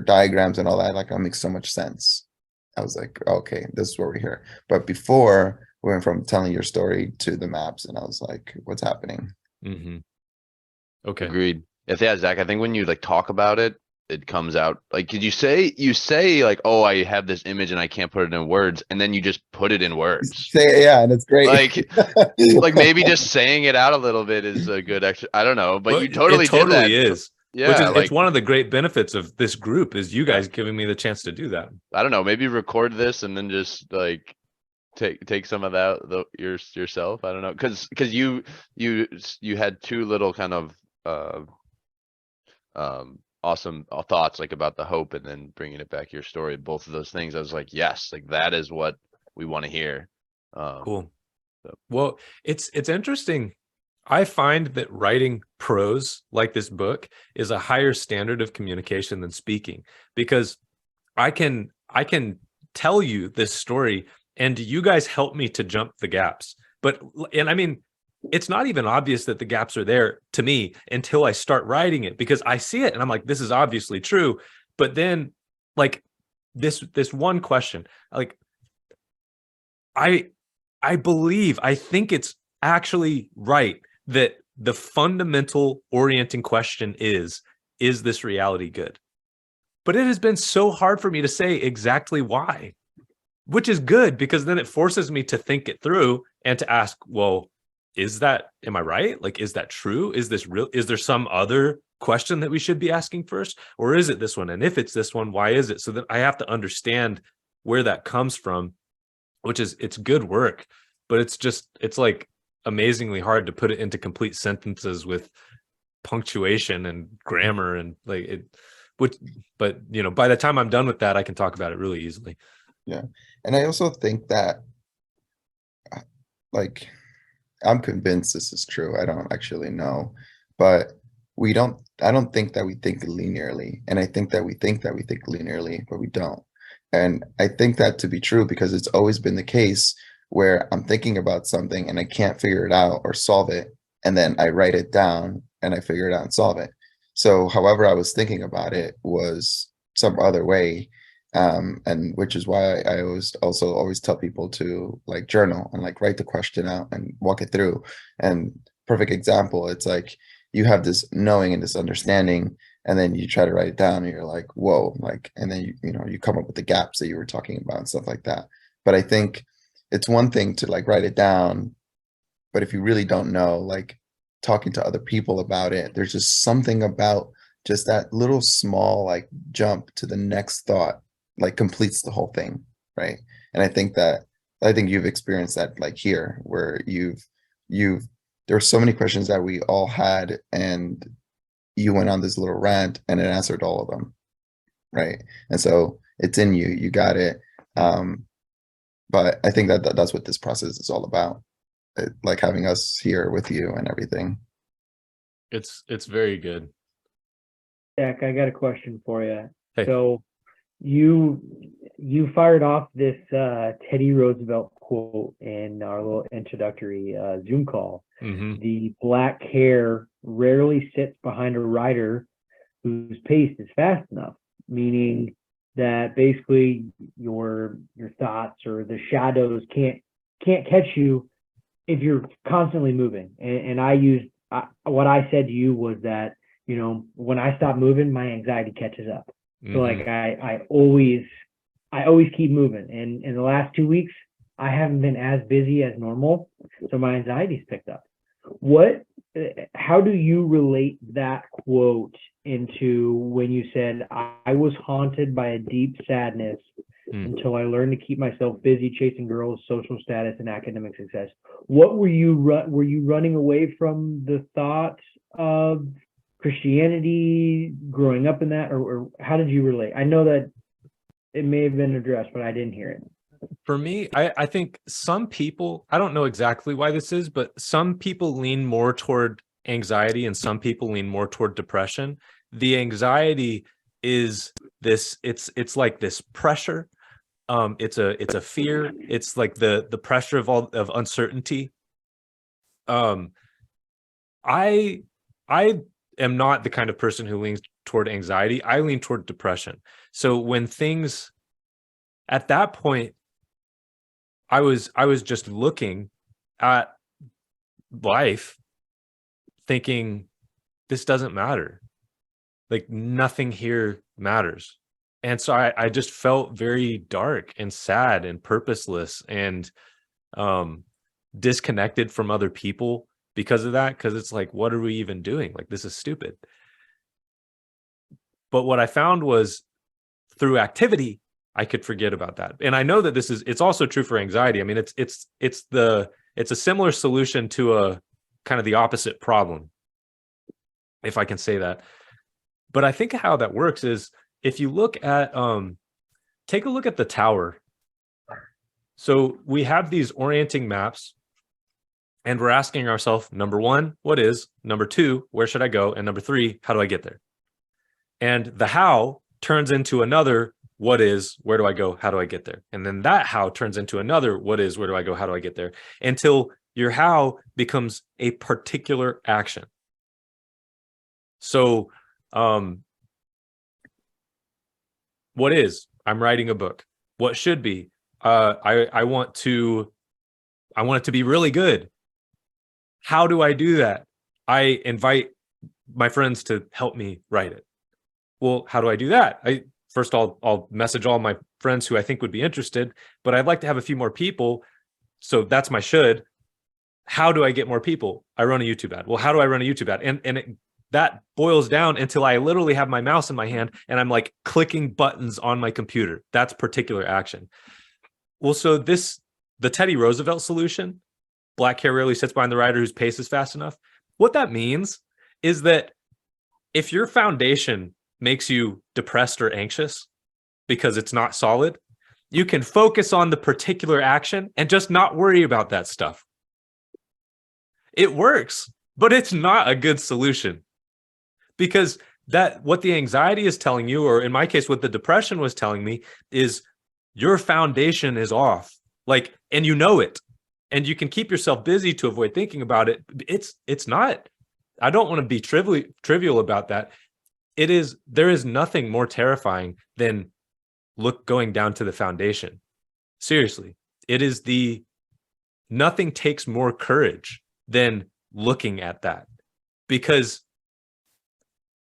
diagrams and all that, like, that makes so much sense. I was like, okay, this is where we're here. But before, we went from telling your story to the maps, and I was like, what's happening? Mm-hmm. Okay. Agreed. Yeah, Zach, I think when you like talk about it, it comes out like, did you say like, oh, I have this image and I can't put it in words, and then you just put it in words. Say, yeah, and it's great. Like maybe just saying it out a little bit is a good extra. I don't know, but Well, you totally it totally did that. is. Yeah, Which is like, it's one of the great benefits of this group is you guys giving me the chance to do that. I don't know, maybe record this and then just like take some of that yourself. I don't know, because you had two little kind of awesome thoughts like about the hope and then bringing it back to your story. Both of those things, I was like, yes, like that is what we want to hear. Cool. So. Well, it's interesting. I find that writing prose like this book is a higher standard of communication than speaking, because I can tell you this story and you guys help me to jump the gaps. And I mean, it's not even obvious that the gaps are there to me until I start writing it, because I see it and I'm like, this is obviously true. But then like this one question, like I think it's actually right that the fundamental orienting question is this reality good? But it has been so hard for me to say exactly why, which is good, because then it forces me to think it through and to ask, well, am I right? Like, is that true? Is this real? Is there some other question that we should be asking first? Or is it this one? And if it's this one, why is it? So that I have to understand where that comes from, it's good work, but it's like amazingly hard to put it into complete sentences with punctuation and grammar and like it, but by the time I'm done with that, I can talk about it really easily. Yeah. And I also think that, like, I'm convinced this is true. I don't actually know, but I don't think that we think linearly. And I think that we think linearly, but we don't. And I think that to be true because it's always been the case where I'm thinking about something and I can't figure it out or solve it. And then I write it down and I figure it out and solve it. So however I was thinking about it was some other way. And which is why I always tell people to like journal and like write the question out and walk it through. And perfect example, it's like you have this knowing and this understanding, and then you try to write it down and you're like, whoa, like, and then you come up with the gaps that you were talking about and stuff like that. But I think it's one thing to like write it down, but if you really don't know, like talking to other people about it, there's just something about just that little small like jump to the next thought like completes the whole thing, right? And I think you've experienced that like here, where there were so many questions that we all had, and you went on this little rant and it answered all of them, right? And so it's in you, you got it. But I think that's what this process is all about. Like having us here with you and everything. It's very good. Jack, I got a question for you. Hey. So you fired off this Teddy Roosevelt quote in our little introductory Zoom call. Hmm. The black hair rarely sits behind a rider whose pace is fast enough, meaning that basically your thoughts or the shadows can't catch you if you're constantly moving. And what I said to you was that, you know, when I stop moving, my anxiety catches up. So like I always keep moving. And in the last 2 weeks, I haven't been as busy as normal, so my anxiety's picked up. How do you relate that quote into when you said, I was haunted by a deep sadness until I learned to keep myself busy chasing girls, social status, and academic success? What were you running away from the thought of Christianity, growing up in that, or how did you relate? I know that it may have been addressed, but I didn't hear it. For me, I think some people, I don't know exactly why this is, but some people lean more toward anxiety and some people lean more toward depression. The anxiety is this, it's like this pressure. It's a fear. It's like the pressure of uncertainty. I am not the kind of person who leans toward anxiety. I lean toward depression. So when things, at that point, I was just looking at life thinking, this doesn't matter. Like nothing here matters. And so I just felt very dark and sad and purposeless and disconnected from other people because of that. Because it's like, what are we even doing? Like, this is stupid. But what I found was through activity, I could forget about that. And I know that it's also true for anxiety. I mean, it's a similar solution to a kind of the opposite problem, if I can say that. But I think how that works is if you look at, take a look at the tower. So we have these orienting maps and we're asking ourselves, number one, what is? Number two, where should I go? And number three, how do I get there? And the how turns into another, what is, where do I go? How do I get there? And then that how turns into another, what is, where do I go? How do I get there? Until your how becomes a particular action. So, what is? I'm writing a book. What should be? I want it to be really good. How do I do that? I invite my friends to help me write it. Well, how do I do that? First, I'll message all my friends who I think would be interested, but I'd like to have a few more people. So that's my should. How do I get more people? I run a YouTube ad. Well, how do I run a YouTube ad? That boils down until I literally have my mouse in my hand and I'm like clicking buttons on my computer. That's particular action. Well, so the Teddy Roosevelt solution, black hair rarely sits behind the rider whose pace is fast enough. What that means is that if your foundation makes you depressed or anxious because it's not solid, you can focus on the particular action and just not worry about that stuff. It works, but it's not a good solution because what the anxiety is telling you, or in my case, what the depression was telling me, is your foundation is off. Like, and you know it, and you can keep yourself busy to avoid thinking about it. It's not, I don't want to be trivial about that. There is nothing more terrifying than going down to the foundation. Seriously, nothing takes more courage than looking at that, because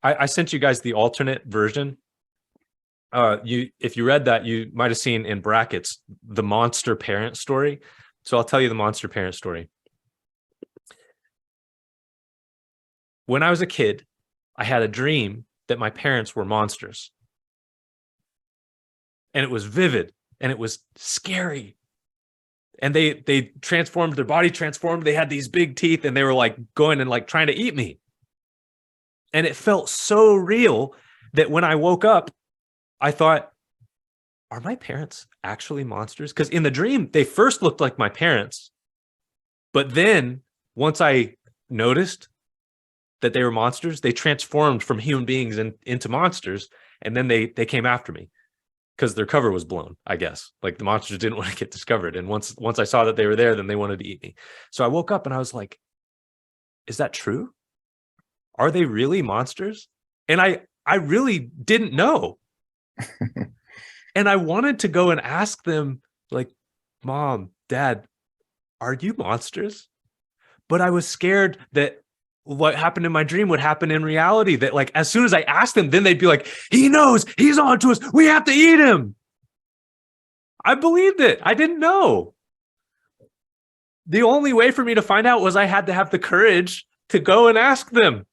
I sent you guys the alternate version. If you read that, you might have seen in brackets the monster parent story. So I'll tell you the monster parent story. When I was a kid, I had a dream that my parents were monsters. And it was vivid and it was scary. And they transformed, their body transformed. They had these big teeth and they were like going and like trying to eat me. And it felt so real that when I woke up, I thought, are my parents actually monsters? Because in the dream, they first looked like my parents. But then once I noticed that they were monsters, they transformed from human beings into monsters. And then they came after me because their cover was blown, I guess. Like the monsters didn't want to get discovered. And once I saw that they were there, then they wanted to eat me. So I woke up and I was like, is that true? Are they really monsters? And I really didn't know. And I wanted to go and ask them, like, Mom, Dad, are you monsters? But I was scared that what happened in my dream would happen in reality. That like, as soon as I asked them, then they'd be like, he knows, he's on to us. We have to eat him. I believed it. I didn't know. The only way for me to find out was I had to have the courage to go and ask them.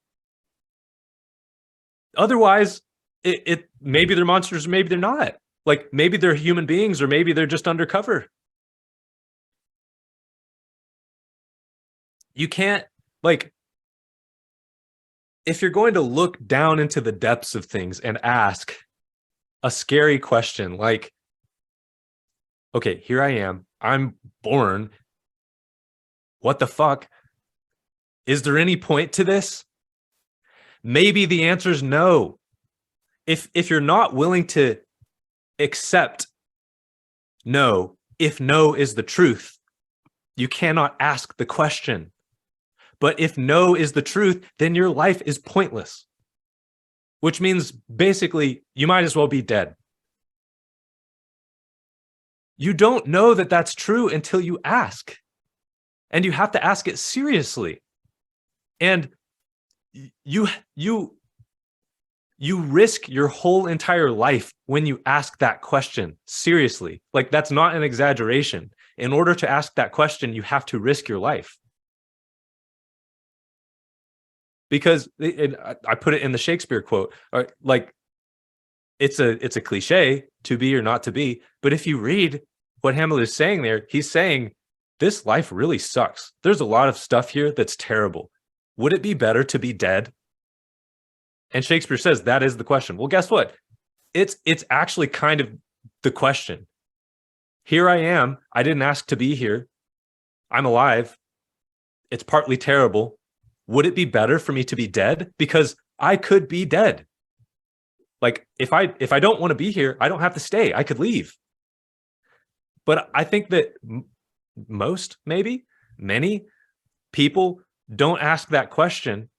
Otherwise, it maybe they're monsters, or maybe they're not. Like maybe they're human beings, or maybe they're just undercover. You can't, like, if you're going to look down into the depths of things and ask a scary question like, okay, here I am, I'm born. What the fuck? Is there any point to this? Maybe the answer is no. If you're not willing to accept no, if no is the truth, you cannot ask the question. But if no is the truth, then your life is pointless, which means basically you might as well be dead. You don't know that that's true until you ask, and you have to ask it seriously. And you risk your whole entire life when you ask that question seriously. Like that's not an exaggeration. In order to ask that question, you have to risk your life. Because I put it in the Shakespeare quote, like it's a cliche, to be or not to be. But if you read what Hamlet is saying there, he's saying this life really sucks. There's a lot of stuff here that's terrible. Would it be better to be dead? And Shakespeare says that is the question. Well, guess what? It's actually kind of the question. Here I am. I didn't ask to be here. I'm alive. It's partly terrible. Would it be better for me to be dead? Because I could be dead. Like if I don't want to be here, I don't have to stay. I could leave. But I think that many people don't ask that question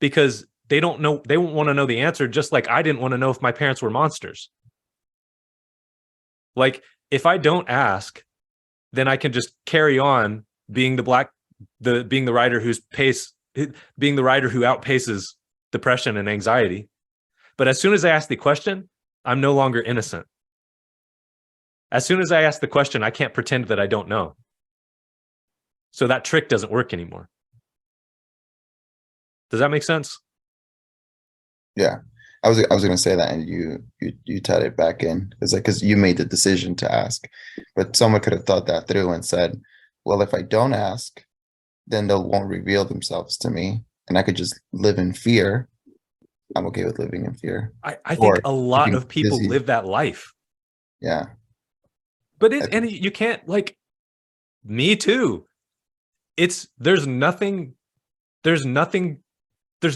because they don't know, they won't want to know the answer, just like I didn't want to know if my parents were monsters. Like if I don't ask, then I can just carry on being the writer being the writer who outpaces depression and anxiety. But as soon as I ask the question, I'm no longer innocent. As soon as I ask the question, I can't pretend that I don't know. So that trick doesn't work anymore. Does that make sense? Yeah, I was going to say that, and you tied it back in. It's like because you made the decision to ask, but someone could have thought that through and said, "Well, if I don't ask, then they won't reveal themselves to me, and I could just live in fear." I'm okay with living in fear. I think a lot keeping of people busy. live that life. Yeah, But and you can't, like, me too. There's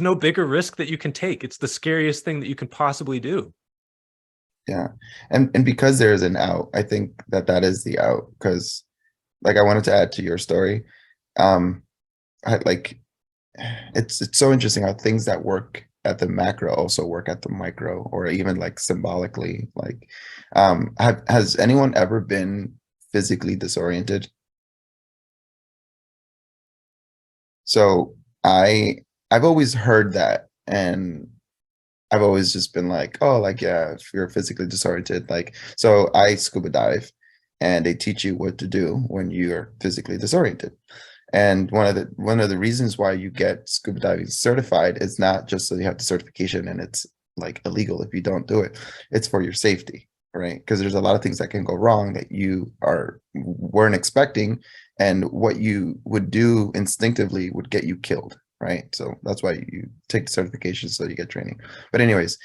no bigger risk that you can take. It's the scariest thing that you can possibly do. yeah, and because there is an out, I think that is the out. Because, like, I wanted to add to your story. Like, it's so interesting how things that work at the macro also work at the micro, or even like symbolically. Like, has anyone ever been physically disoriented? So I've always heard that, and I've always just been like, oh, like, yeah, if you're physically disoriented, like, so I scuba dive, and they teach you what to do when you're physically disoriented. And one of the reasons why you get scuba diving certified is not just so you have the certification and it's like illegal if you don't do it. It's for your safety, right? Because there's a lot of things that can go wrong that you weren't expecting, and what you would do instinctively would get you killed, right? So that's why you take the certification, so you get training. But anyways,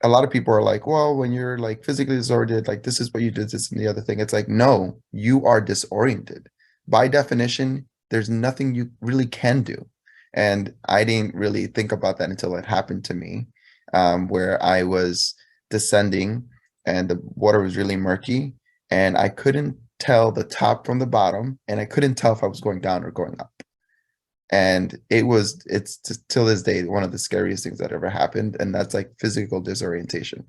a lot of people are like, well, when you're like physically disoriented, like this is what you did, this and the other thing. It's like, no, you are disoriented. By definition, there's nothing you really can do. And I didn't really think about that until it happened to me, where I was descending and the water was really murky and I couldn't tell the top from the bottom and I couldn't tell if I was going down or going up. And it's till this day one of the scariest things that ever happened, and that's like physical disorientation.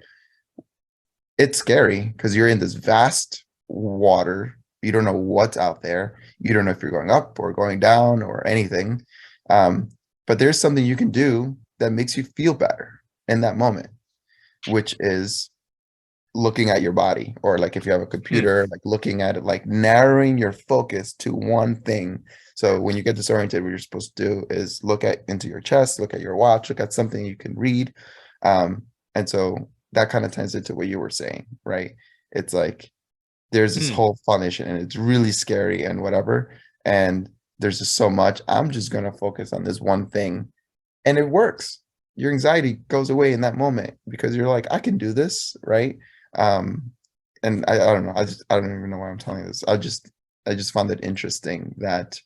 It's scary because you're in this vast water, you don't know what's out there, you don't know if you're going up or going down or anything. But there's something you can do that makes you feel better in that moment, which is looking at your body, or like if you have a computer, like looking at it, like narrowing your focus to one thing. So when you get disoriented, what you're supposed to do is look at into your chest, look at your watch, look at something you can read. And so that kind of ties into what you were saying, right? It's like there's this whole foundation and it's really scary and whatever. And there's just so much. I'm just gonna focus on this one thing. And it works. Your anxiety goes away in that moment because you're like, I can do this, right? And I don't know. I don't even know why I'm telling you this. I just found it interesting that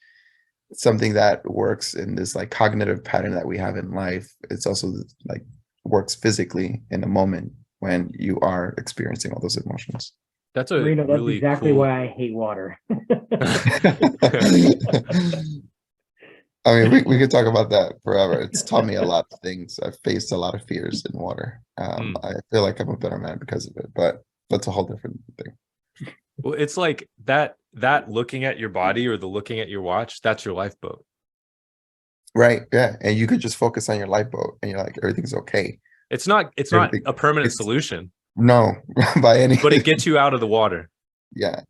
something that works in this like cognitive pattern that we have in life, it's also like works physically in a moment when you are experiencing all those emotions. That's a Reno, that's really exactly cool. why I hate water. I mean, we could talk about that forever. It's taught me a lot of things. I've faced a lot of fears in water. I feel like I'm a better man because of it, but that's a whole different thing. Well, it's like that looking at your body or the looking at your watch, that's your lifeboat. Right. Yeah. And you could just focus on your lifeboat and you're like, everything's okay. It's not Everything- a permanent it's- solution, No, by any but it gets you out of the water. Yeah.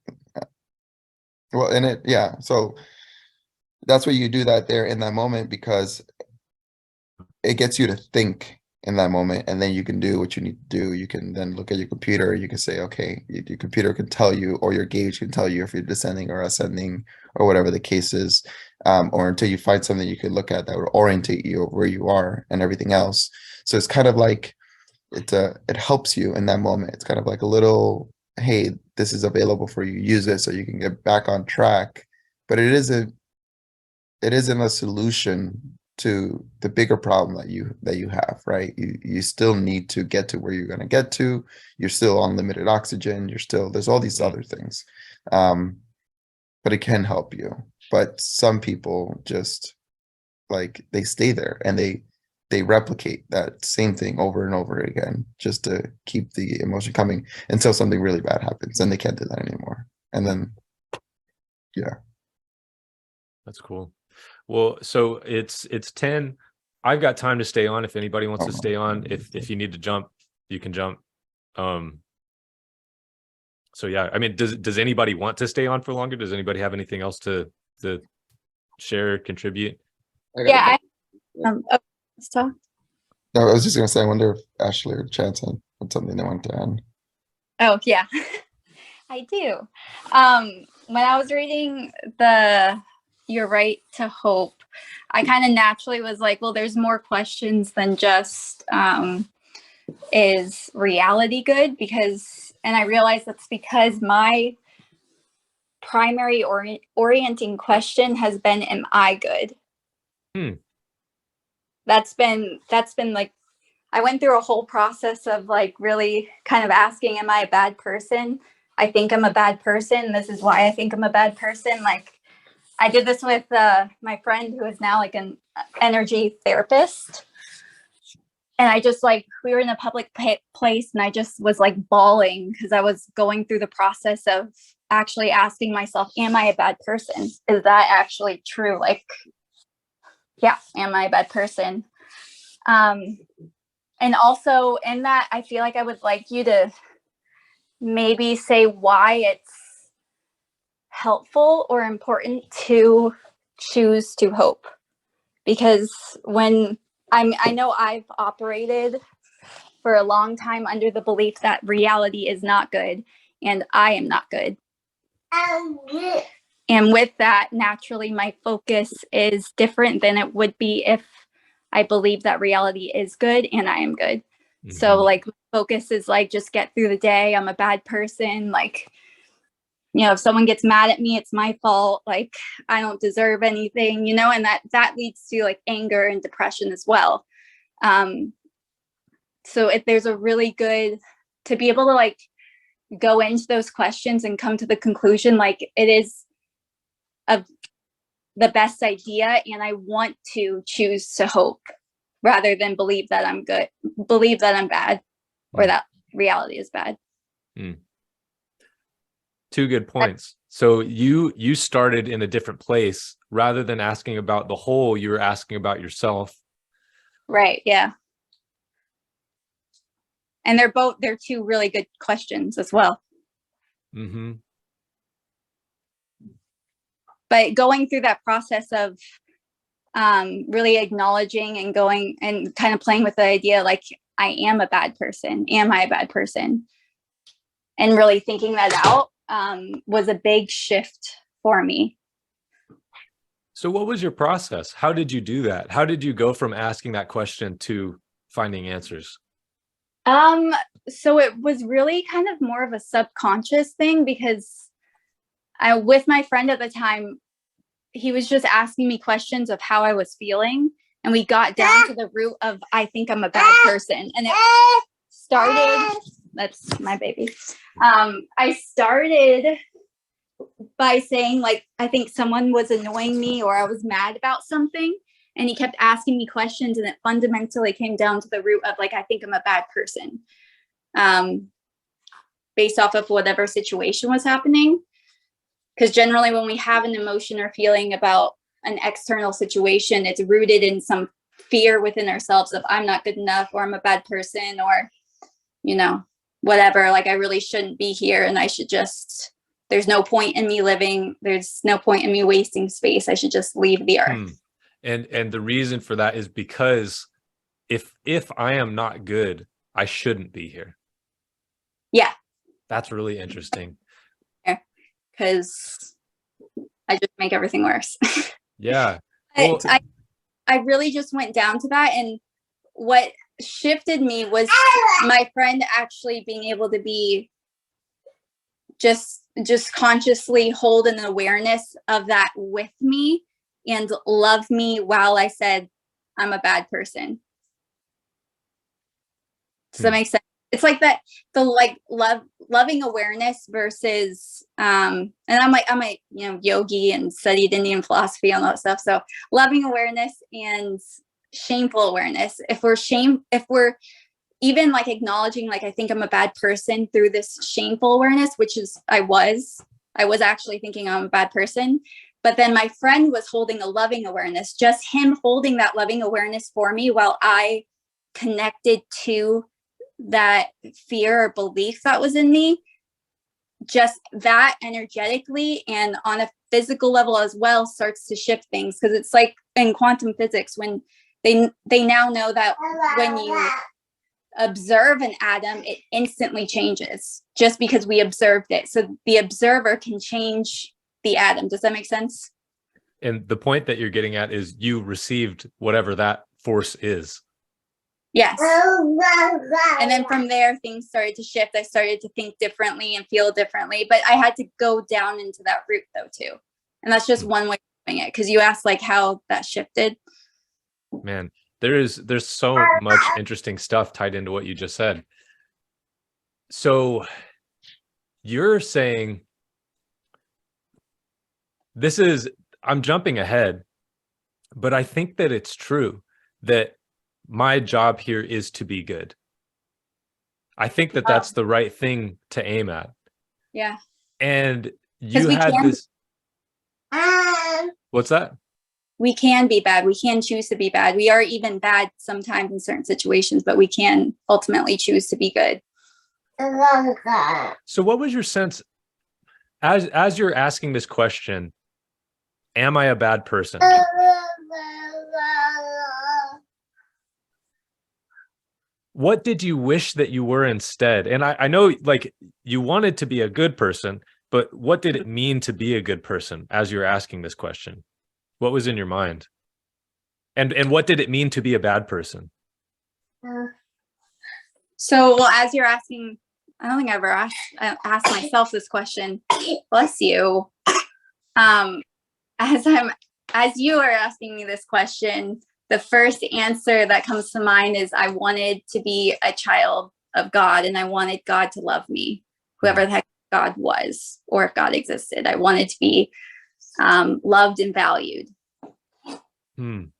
Well, yeah. So that's why you do that there in that moment, because it gets you to think in that moment, and then you can do what you need to do. You can then look at your computer. You can say, okay, your computer can tell you, or your gauge can tell you if you're descending or ascending, or whatever the case is. Or until you find something you can look at that would orientate you where you are and everything else. So it's kind of like it helps you in that moment. It's kind of like a little, hey, this is available for you. Use it so you can get back on track. But it isn't a solution to the bigger problem that you have, right? You still need to get to where you're going to get to. You're still on limited oxygen. There's all these other things. But it can help you. But some people just like they stay there and they replicate that same thing over and over again just to keep the emotion coming until something really bad happens and they can't do that anymore. And then, yeah. That's cool. Well, so it's 10. I've got time to stay on if anybody wants to stay on. If you need to jump, you can jump. So yeah, I mean, does anybody want to stay on for longer? Does anybody have anything else to share, contribute? Yeah, let's talk. No, I was just gonna say, I wonder if Ashley or Chance had something they wanted to add. Oh yeah, I do. When I was reading Your Right to Hope, I kind of naturally was like, well, there's more questions than just is reality good? And I realized that's because my primary orienting question has been, am I good? That's been like, I went through a whole process of like really kind of asking, am I a bad person? I think I'm a bad person. This is why I think I'm a bad person. Like I did this with my friend who is now like an energy therapist. And I just like, we were in a public place and I just was like bawling because I was going through the process of actually asking myself, am I a bad person? Is that actually true? Like, yeah, am I a bad person? And also in that, I feel like I would like you to maybe say why it's helpful or important to choose to hope. Because when I know I've operated for a long time under the belief that reality is not good and I am not good. And with that, naturally, my focus is different than it would be if I believe that reality is good and I am good. So Mhm. like focus is like just get through the day. I'm a bad person. Like, you know, if someone gets mad at me, it's my fault. Like I don't deserve anything, you know, and that leads to like anger and depression as well. Um, so if there's a really good to be able to like go into those questions and come to the conclusion, like it is of the best idea, and I want to choose to hope rather than believe that I'm good, believe that I'm bad, or Mm. that reality is bad. Two good points. So you started in a different place. Rather than asking about the whole, you were asking about yourself. Right. Yeah. And they're two really good questions as well. Mm-hmm. But going through that process of really acknowledging and going and kind of playing with the idea, like, I am a bad person. Am I a bad person? And really thinking that out was a big shift for me. So what was your process? How did you do that? How did you go from asking that question to finding answers? So it was really kind of more of a subconscious thing, because with my friend at the time, he was just asking me questions of how I was feeling. And we got down to the root of, I think I'm a bad person. And it started, that's my baby. I started by saying, like, I think someone was annoying me or I was mad about something. And he kept asking me questions, and it fundamentally came down to the root of, like, I think I'm a bad person. Based off of whatever situation was happening. Because generally when we have an emotion or feeling about an external situation, it's rooted in some fear within ourselves of, I'm not good enough, or I'm a bad person, or, you know, whatever, like I really shouldn't be here, and I should just, there's no point in me living, there's no point in me wasting space, I should just leave the earth. And the reason for that is because if I am not good, I shouldn't be here. Yeah. That's really interesting. Because I just make everything worse. Yeah. Well, I really just went down to that, and what shifted me was my friend actually being able to be just consciously hold an awareness of that with me and love me while I said I'm a bad person. Does that make sense? It's like that, the like loving awareness versus and I'm a you know, yogi and studied Indian philosophy and all that stuff. So loving awareness and shameful awareness. If we're even like acknowledging, like, I think I'm a bad person through this shameful awareness, which is I was actually thinking I'm a bad person. But then my friend was holding a loving awareness, just him holding that loving awareness for me while I connected to that fear or belief that was in me. Just that energetically and on a physical level as well starts to shift things, because it's like in quantum physics, when they now know that when you observe an atom, it instantly changes just because we observed it. So the observer can change the atom. Does that make sense? And the point that you're getting at is you received whatever that force is. Yes. And then from there, things started to shift. I started to think differently and feel differently, but I had to go down into that root though too. And that's just one way of doing it. Because you asked like how that shifted. Man, there's so much interesting stuff tied into what you just said. So you're saying I'm jumping ahead, but I think that it's true that my job here is to be good. I think that that's the right thing to aim at. Yeah. And you had this. What's that? We can be bad. We can choose to be bad. We are even bad sometimes in certain situations, but we can ultimately choose to be good. So what was your sense as you're asking this question, am I a bad person? What did you wish that you were instead? And I know like you wanted to be a good person, but what did it mean to be a good person as you're asking this question? What was in your mind? And what did it mean to be a bad person? So, well, as you're asking, I don't think I ever asked myself this question. Bless you. As you are asking me this question, the first answer that comes to mind is I wanted to be a child of God, and I wanted God to love me, whoever the heck God was, or if God existed. I wanted to be loved and valued. And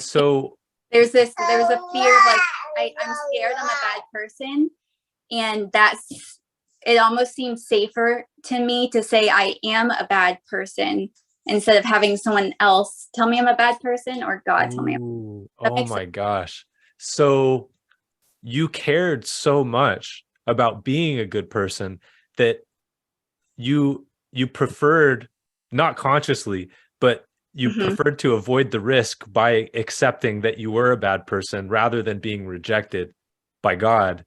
so There's a fear of like, I'm scared I'm a bad person. And it almost seems safer to me to say I am a bad person instead of having someone else tell me I'm a bad person, or God tell me. Ooh, That oh makes my gosh. So you cared so much about being a good person that you preferred, not consciously, but you Mhm. preferred to avoid the risk by accepting that you were a bad person rather than being rejected by God.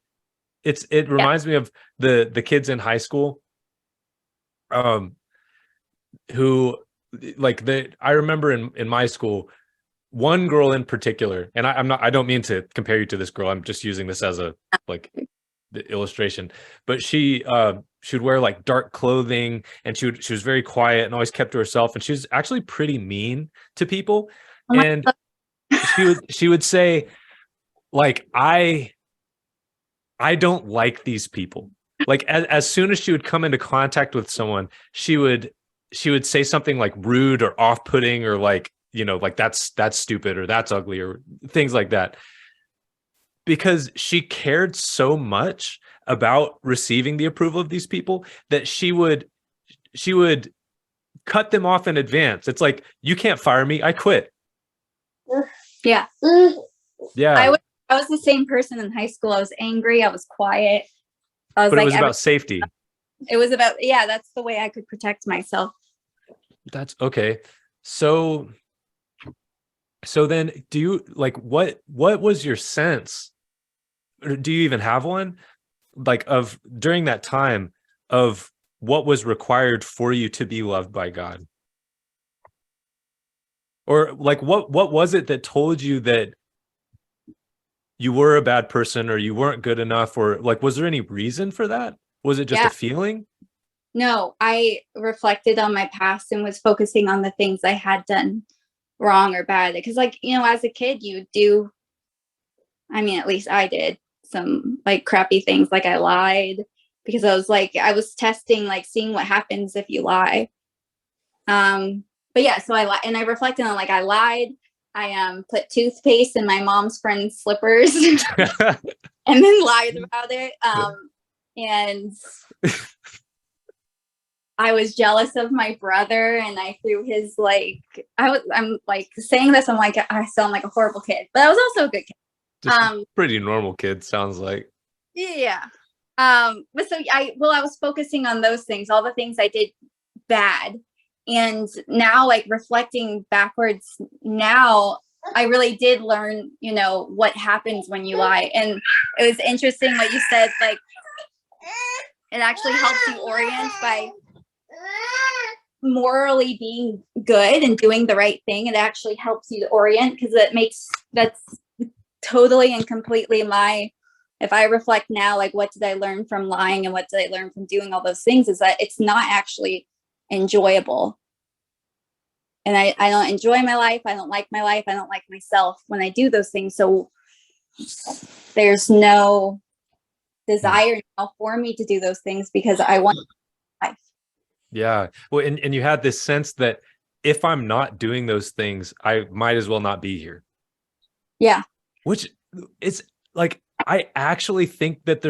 It reminds me of the kids in high school who, like, I remember in my school, one girl in particular, and I don't mean to compare you to this girl, I'm just using this as a, like, the illustration, but she would wear like dark clothing, and she was very quiet and always kept to herself, and she was actually pretty mean to people. Oh my And she would say, like, I don't like these people. Like, as soon as she would come into contact with someone, she would say something like rude or off-putting, or like, like, that's stupid, or that's ugly, or things like that, because she cared so much about receiving the approval of these people that she would cut them off in advance. It's like, you can't fire me, I quit. Yeah. Yeah. I was the same person in high school. I was angry. I was quiet. I was But like, it was about safety. it was about, yeah, that's the way I could protect myself. That's okay. So then, do you, like, what was your sense, or do you even have one, like, of during that time, of what was required for you to be loved by God? Or like, what was it that told you that you were a bad person, or you weren't good enough, or like, was there any reason for that? Was it just a feeling? No, I reflected on my past and was focusing on the things I had done wrong or bad. Because, like, as a kid, you do, I mean, at least I did some like crappy things. Like, I lied because I was testing, like, seeing what happens if you lie. But yeah, so I lied, and I reflected on, like, I lied. I put toothpaste in my mom's friend's slippers and then lied about it. And I was jealous of my brother, and I threw his, like, I'm like saying this, I'm like, I sound like a horrible kid, but I was also a good kid. Just pretty normal kid, sounds like. Yeah. But so I was focusing on those things, all the things I did bad. And now, like, reflecting backwards now, I really did learn, what happens when you lie. And it was interesting what you said, like, it actually helps you orient by morally being good and doing the right thing. It actually helps you to orient, because that's totally and completely if I reflect now, like, what did I learn from lying and what did I learn from doing all those things, is that it's not actually enjoyable. And I don't enjoy my life. I don't like my life. I don't like myself when I do those things. So there's no desire now for me to do those things, because I want life. Yeah. Well, and you had this sense that if I'm not doing those things, I might as well not be here. Yeah. Which is, like, I actually think that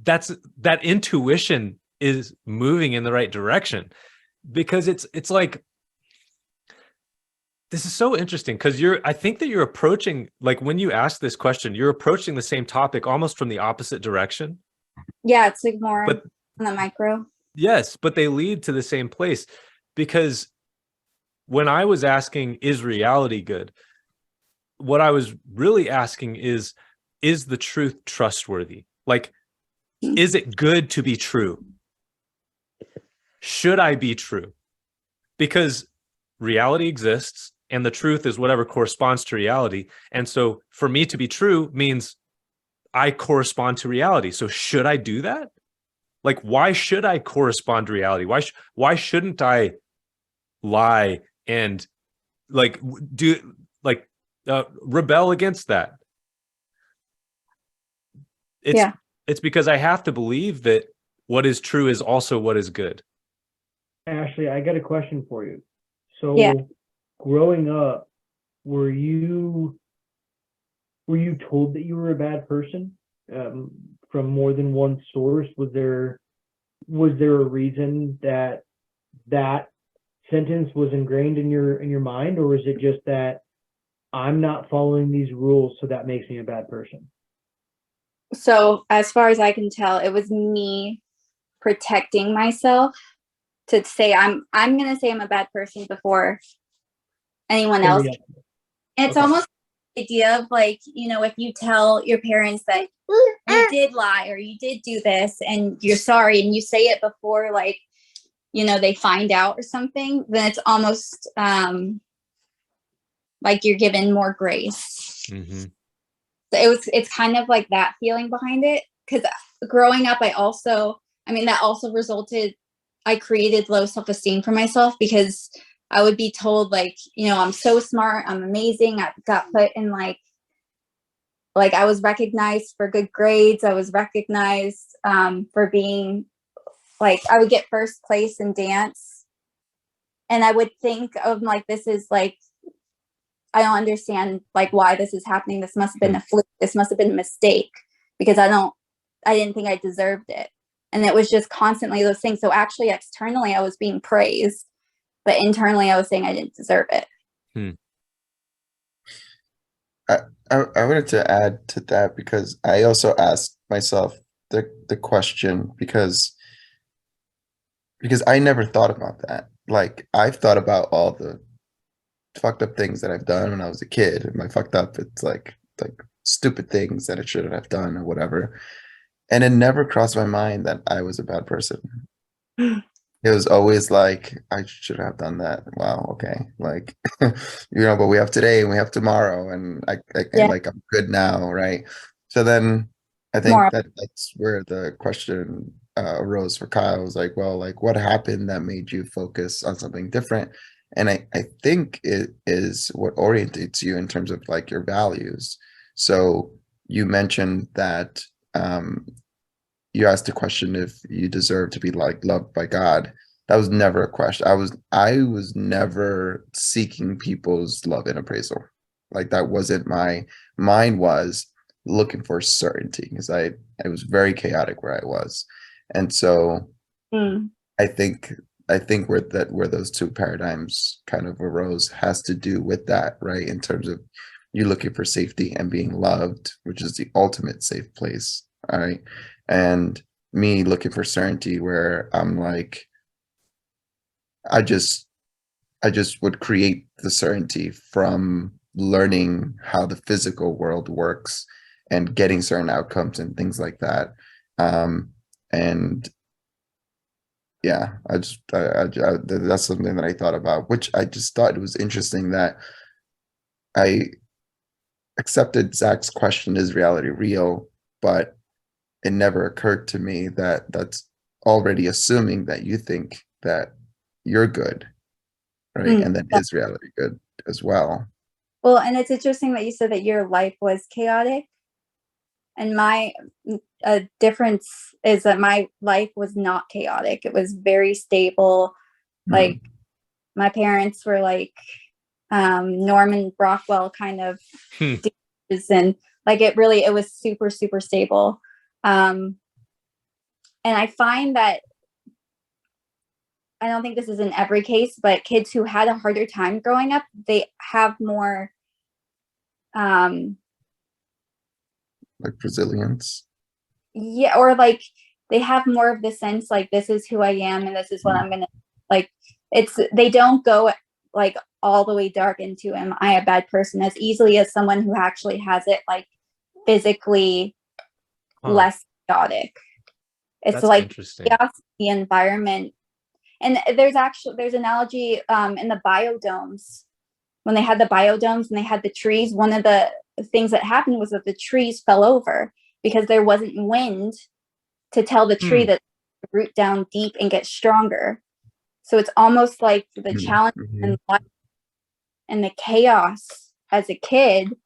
that intuition is moving in the right direction, because it's like, this is so interesting, because I think that you're approaching, like, when you ask this question, you're approaching the same topic almost from the opposite direction. Yeah, it's like more But on the micro. yes, but they lead to the same place, because when I was asking, is reality good? What I was really asking is the truth trustworthy? Like, is it good to be true? Should I be true? Because reality exists, and the truth is whatever corresponds to reality. And so for me to be true means I correspond to reality. So should I do that? Like, why should I correspond to reality? Why shouldn't I lie and like do like rebel against that? Yeah. It's because I have to believe that what is true is also what is good. Ashley, I got a question for you. So Yeah. growing up, were you told that you were a bad person from more than one source? Was there a reason that sentence was ingrained in your mind, or is it just that I'm not following these rules, so that makes me a bad person? So as far as I can tell, it was me protecting myself to say I'm gonna say I'm a bad person before anyone else. Yeah. And it's Okay. almost the idea of like, if you tell your parents that you did lie or you did do this and you're sorry and you say it before like, they find out or something, then it's almost like you're given more grace. Mm-hmm. So it's kind of like that feeling behind it. Because growing up, that also resulted, I created low self-esteem for myself because I would be told like, I'm so smart, I'm amazing. I got put in like I was recognized for good grades. I was recognized for being like, I would get first place in dance. And I would think of like, this is like, I don't understand like why this is happening. This must have been a fluke. This must have been a mistake because I didn't think I deserved it. And it was just constantly those things. So actually externally I was being praised, but internally I was saying I didn't deserve it. I wanted to add to that because I also asked myself the question because I never thought about that. Like I've thought about all the fucked up things that I've done when I was a kid. And my fucked up, it's like stupid things that I shouldn't have done or whatever. And it never crossed my mind that I was a bad person. It was always like, I should have done that. Wow, okay. Like, but we have today and we have tomorrow, and like I'm good now, right? So then I think More. that's where the question arose for Kyle. Was like, well, like what happened that made you focus on something different? And I think it is what orientates you in terms of like your values. So you mentioned that you asked the question if you deserve to be like loved by God. That was never a question. I was never seeking people's love and appraisal. Like that wasn't my mind was looking for certainty because I was very chaotic where I was. And so I think where those two paradigms kind of arose has to do with that, right? In terms of you looking for safety and being loved, which is the ultimate safe place. All right. And me looking for certainty where I'm like, I just would create the certainty from learning how the physical world works and getting certain outcomes and things like that. And yeah, that's something that I thought about, which I just thought it was interesting that I accepted Zach's question, is reality real? But it never occurred to me that that's already assuming that you think that you're good, right? And then is reality good as well? Well, and it's interesting that you said that your life was chaotic. And my difference is that my life was not chaotic. It was very stable. Like my parents were like Norman Rockwell kind of dudes, and like it was super, super stable. And I find that I don't think this is in every case, but kids who had a harder time growing up, they have more like resilience. Yeah, or like they have more of the sense like this is who I am and this is what I'm gonna like. They don't go like all the way dark into am I a bad person as easily as someone who actually has it like physically less chaotic. It's That's like interesting. chaos, the environment. And there's analogy in the biodomes. When they had the biodomes and they had the trees, one of the things that happened was that the trees fell over because there wasn't wind to tell the tree Hmm. that root down deep and get stronger. So it's almost like the Mhm, challenge mhm. and life and the chaos as a kid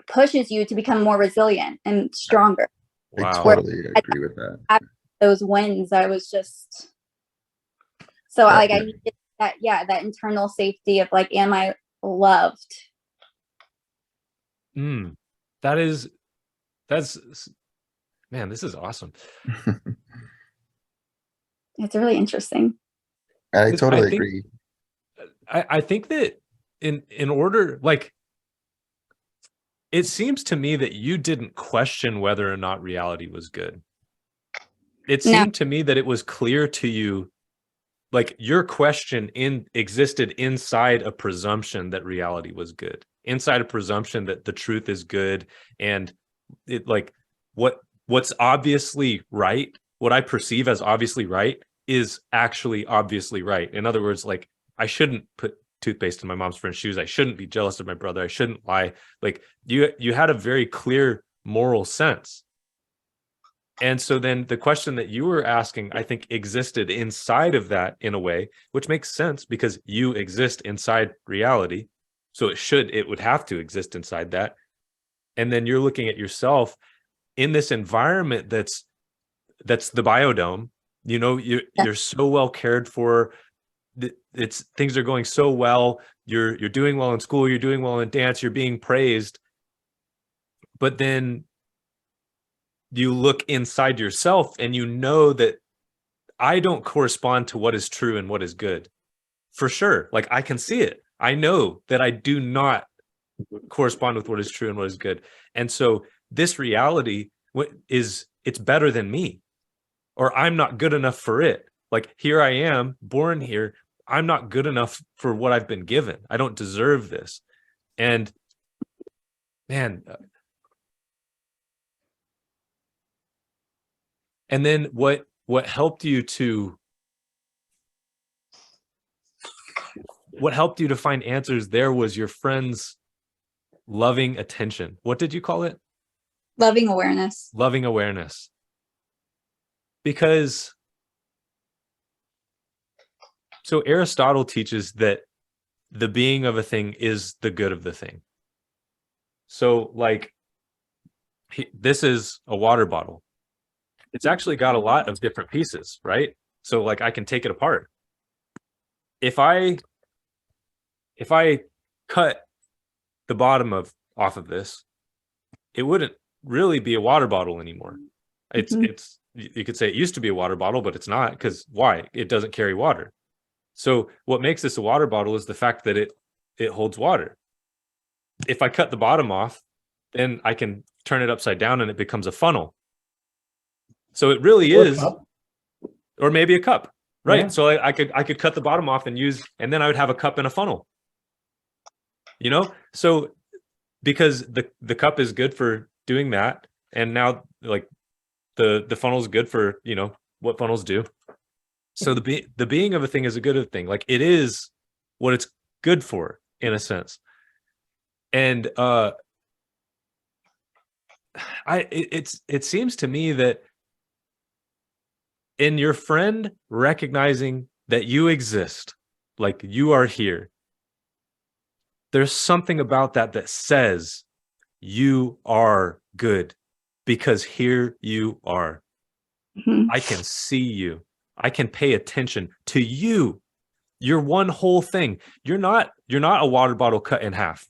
pushes you to become more resilient and stronger. I Wow. totally agree with that. Those wins, I was just so Yeah. like I needed that, yeah, that internal safety of like, am I loved? Mm. That's man, this is awesome. It's really interesting. I 'Cause totally think- agree. I think that in order, like, it seems to me that you didn't question whether or not reality was good. It No. seemed to me that it was clear to you, like your question existed inside a presumption that reality was good, inside a presumption that the truth is good, and it like what's obviously right, what I perceive as obviously right is actually obviously right. In other words, like I shouldn't put toothpaste in my mom's friend's shoes. I shouldn't be jealous of my brother. I shouldn't lie. Like you had a very clear moral sense. And so then the question that you were asking, I think, existed inside of that in a way, which makes sense because you exist inside reality. So it would have to exist inside that. And then you're looking at yourself in this environment that's the biodome. You know, you're so well cared for. It's things are going so well. You're doing well in school. You're doing well in dance. You're being praised. But then you look inside yourself and you know that I don't correspond to what is true and what is good. For sure. Like I can see it. I know that I do not correspond with what is true and what is good. And so this reality it's better than me, or I'm not good enough for it. Like here I am, born here. I'm not good enough for what I've been given. I don't deserve this. And man, and then what helped you to find answers there was your friend's loving attention. What did you call it? Loving awareness. Loving awareness. Because so Aristotle teaches that the being of a thing is the good of the thing. So like this is a water bottle. It's actually got a lot of different pieces, right? So like I can take it apart. If I cut the bottom off of this, it wouldn't really be a water bottle anymore. It's you could say it used to be a water bottle, but it's not, because why? It doesn't carry water. So what makes this a water bottle is the fact that it holds water. If I cut the bottom off, then I can turn it upside down and it becomes a funnel. So it really is, or maybe a cup, right? Yeah. So I could cut the bottom off and then I would have a cup and a funnel. You know, so because the cup is good for doing that, and now like the funnel is good for, you know, what funnels do. So the being of a thing is a good thing. Like it is what it's good for in a sense. And it seems to me that in your friend recognizing that you exist, like you are here, there's something about that says you are good, because here you are. Mhm. I can see you. I can pay attention to you. You're one whole thing. You're not a water bottle cut in half.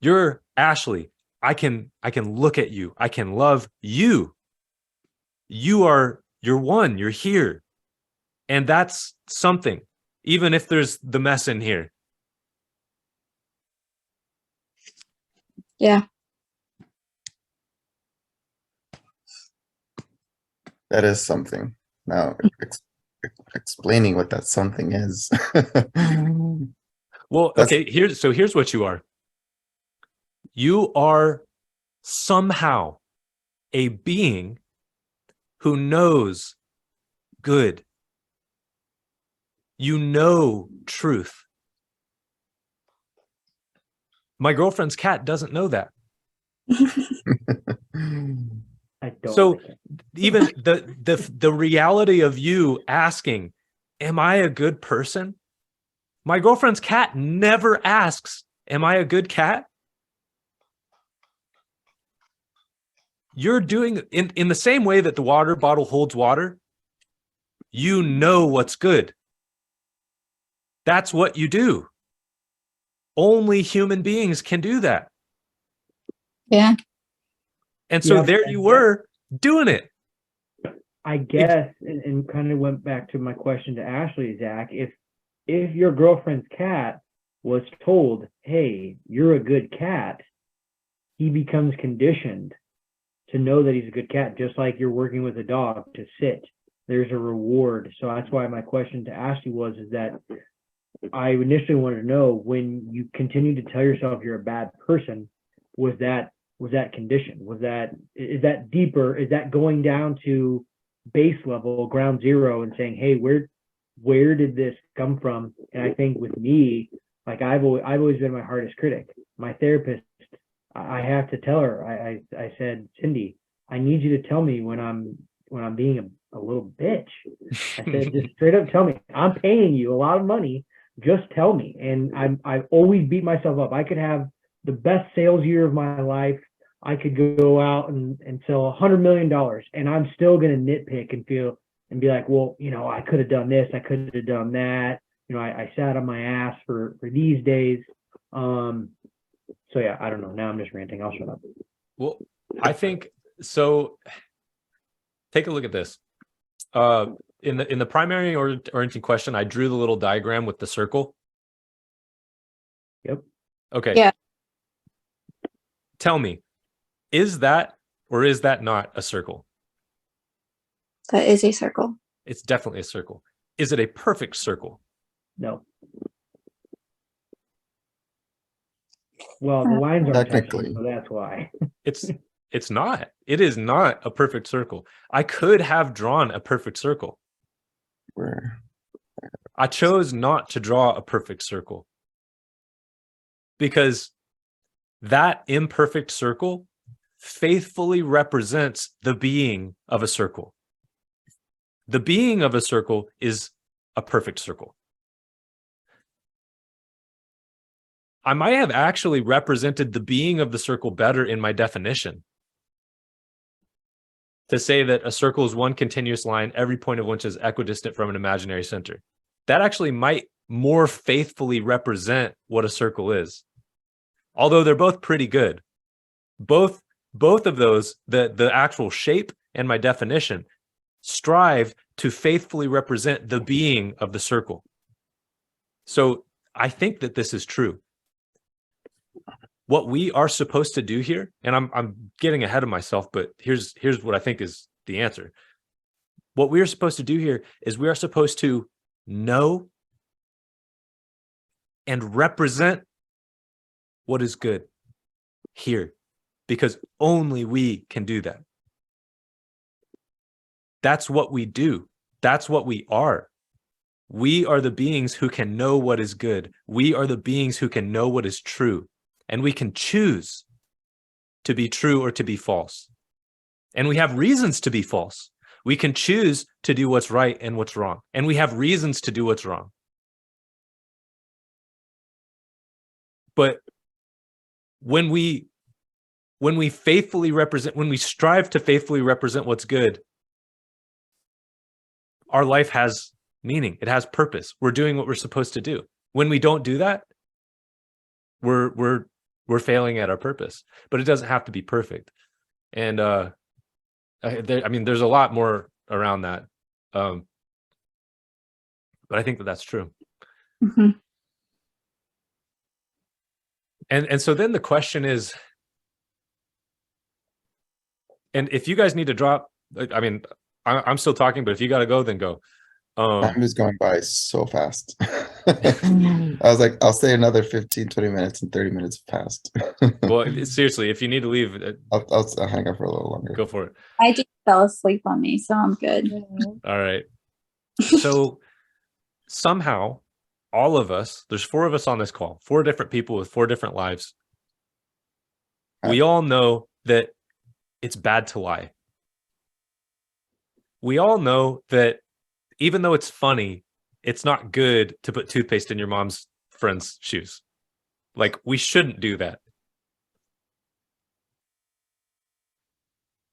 You're Ashley. I can look at you. I can love you. You're one. You're here. And that's something, even if there's the mess in here. Yeah. That is something. Now, explaining what that something is. Well, That's- okay, here's what you are. You are somehow a being who knows good. You know truth. My girlfriend's cat doesn't know that. I don't So like it. even the reality of you asking, am I a good person? My girlfriend's cat never asks, am I a good cat? You're doing in the same way that the water bottle holds water. You know what's good. That's what you do. Only human beings can do that. Yeah. And so Yeah, there you were doing it. I guess, and kind of went back to my question to Ashley, Zach, if your girlfriend's cat was told, hey, you're a good cat, he becomes conditioned to know that he's a good cat, just like you're working with a dog to sit. There's a reward. So that's why my question to Ashley was, is that I initially wanted to know, when you continue to tell yourself you're a bad person, was that conditioned? Is that deeper? Is that going down to base level, ground zero, and saying, hey, where did this come from? And I think with me, like I've always been my hardest critic. My therapist, I have to tell her, I said, Cindy, I need you to tell me when I'm being a little bitch. I said, just straight up tell me. I'm paying you a lot of money. Just tell me. And I've always beat myself up. I could have the best sales year of my life. I could go out and sell $100 million, and I'm still going to nitpick and feel and be like, well, I could have done this. I could have done that. I sat on my ass for these days. So yeah, I don't know. Now I'm just ranting. I'll shut up. Well, I think so. Take a look at this. In the primary orienting question, I drew the little diagram with the circle. Yep. Okay. Yeah. Tell me, is that or is that not a circle? That is a circle. It's definitely a circle. Is it a perfect circle? No. Well, the lines aren't Technically. touching, so that's why. It's not. It is not a perfect circle. I could have drawn a perfect circle. Where I chose not to draw a perfect circle because that imperfect circle faithfully represents the being of a circle. The being of a circle is a perfect circle. I might have actually represented the being of the circle better in my definition, to say that a circle is one continuous line, every point of which is equidistant from an imaginary center. That actually might more faithfully represent what a circle is. Although they're both pretty good. Both of those, the actual shape and my definition, strive to faithfully represent the being of the circle. So I think that this is true. What we are supposed to do here, and I'm getting ahead of myself, but here's what I think is the answer. What we are supposed to do here is we are supposed to know and represent what is good here, because only we can do that. That's what we do. That's what we are. We are the beings who can know what is good. We are the beings who can know what is true. And we can choose to be true or to be false. And we have reasons to be false. We can choose to do what's right and what's wrong. And we have reasons to do what's wrong. But when we faithfully represent, when we strive to faithfully represent what's good, our life has meaning. It has purpose. We're doing what we're supposed to do. When we don't do that, we're failing at our purpose. But it doesn't have to be perfect. And there's a lot more around that. But I think that that's true. Mm-hmm. And so then the question is, and if you guys need to drop, I'm still talking, but if you got to go, then go. time is going by so fast. I was like, I'll stay another 15, 20 minutes, and 30 minutes passed. Well, seriously, if you need to leave, I'll hang up for a little longer. go for it. I just fell asleep on me, so I'm good. All right. So somehow, all of us, there's 4 of us on this call, 4 different people with 4 different lives. We all know that it's bad to lie. We all know that even though it's funny, it's not good to put toothpaste in your mom's friend's shoes. Like, we shouldn't do that.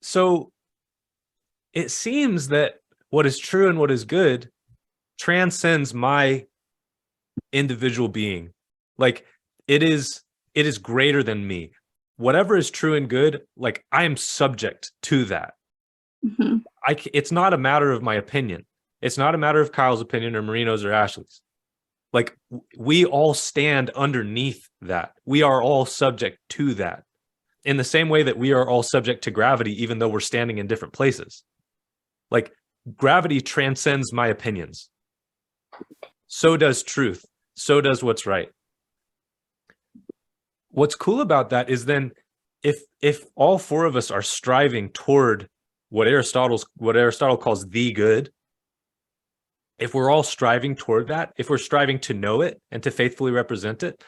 So it seems that what is true and what is good transcends my individual being. Like, it is greater than me. Whatever is true and good, like, I am subject to that. Mhm. It's not a matter of my opinion. It's not a matter of Kyle's opinion or Marino's or Ashley's. Like, we all stand underneath that. We are all subject to that. In the same way that we are all subject to gravity, even though we're standing in different places. Like, gravity transcends my opinions. So does truth. So does what's right. What's cool about that is then if all four of us are striving toward what Aristotle calls the good, if we're all striving toward that, if we're striving to know it and to faithfully represent it,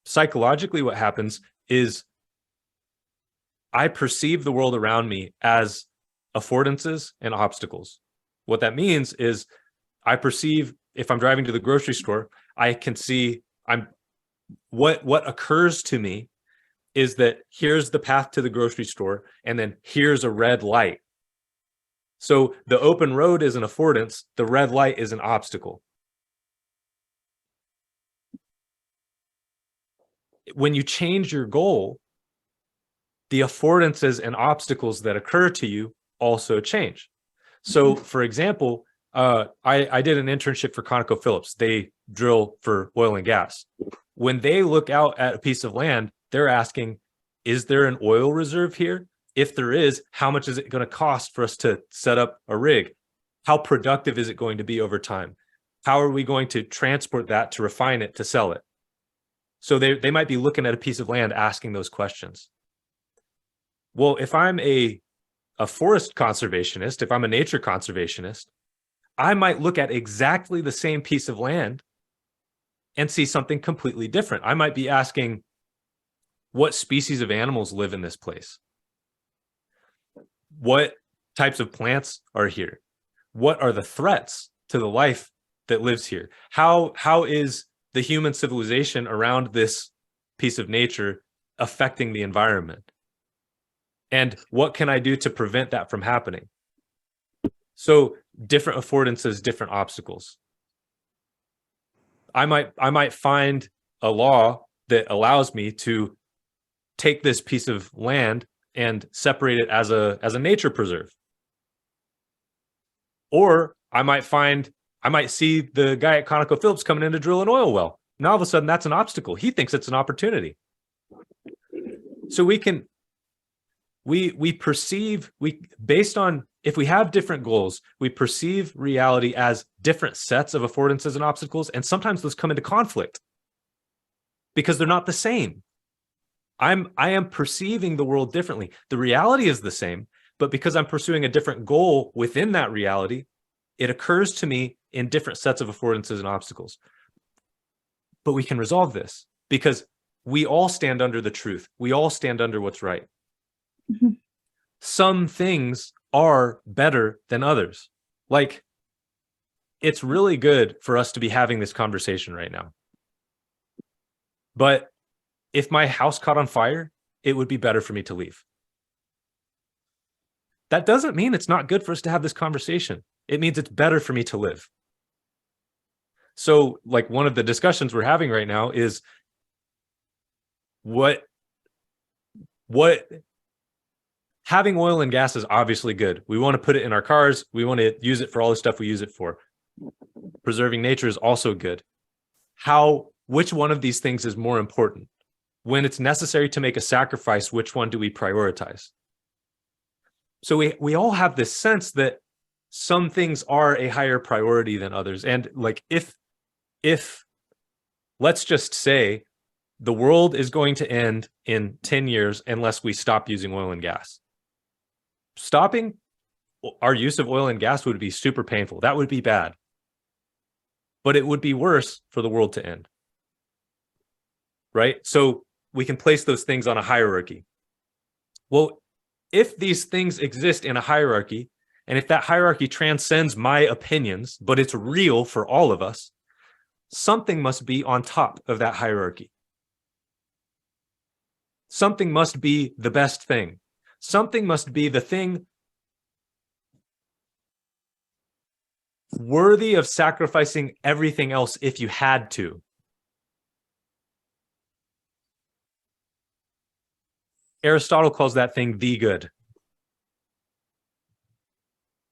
psychologically what happens is I perceive the world around me as affordances and obstacles. What that means is I perceive, if I'm driving to the grocery store, I can see what occurs to me is that here's the path to the grocery store, and then here's a red light. So the open road is an affordance, the red light is an obstacle. When you change your goal, the affordances and obstacles that occur to you also change. So, for example, I did an internship for ConocoPhillips. They drill for oil and gas. When they look out at a piece of land, they're asking, is there an oil reserve here? If there is, how much is it going to cost for us to set up a rig? How productive is it going to be over time? How are we going to transport that, to refine it, to sell it? So they might be looking at a piece of land asking those questions. Well, if I'm a forest conservationist, if I'm a nature conservationist, I might look at exactly the same piece of land and see something completely different. I might be asking, what species of animals live in this place? What types of plants are here? What are the threats to the life that lives here? How is the human civilization around this piece of nature affecting the environment? And what can I do to prevent that from happening? So different affordances, different obstacles. I might find a law that allows me to take this piece of land and separate it as a nature preserve. Or I might see the guy at ConocoPhillips coming in to drill an oil well. Now all of a sudden that's an obstacle. He thinks it's an opportunity. So we perceive, based on, if we have different goals, we perceive reality as different sets of affordances and obstacles, and sometimes those come into conflict because they're not the same. I am perceiving the world differently. The reality is the same, but because I'm pursuing a different goal within that reality, it occurs to me in different sets of affordances and obstacles. But we can resolve this because we all stand under the truth. We all stand under what's right. Mm-hmm. Some things are better than others. Like, it's really good for us to be having this conversation right now. But if my house caught on fire, it would be better for me to leave. That doesn't mean it's not good for us to have this conversation. It means it's better for me to live. So, like, one of the discussions we're having right now is what having oil and gas is obviously good. We want to put it in our cars. We want to use it for all the stuff we use it for. Preserving nature is also good. Which one of these things is more important? When it's necessary to make a sacrifice, which one do we prioritize? So we all have this sense that some things are a higher priority than others. And like, if let's just say the world is going to end in 10 years unless we stop using oil and gas. Stopping our use of oil and gas would be super painful. That would be bad. But it would be worse for the world to end. Right? So we can place those things on a hierarchy. Well, if these things exist in a hierarchy, and if that hierarchy transcends my opinions, but it's real for all of us, something must be on top of that hierarchy. Something must be the best thing. Something must be the thing worthy of sacrificing everything else if you had to. Aristotle calls that thing the good.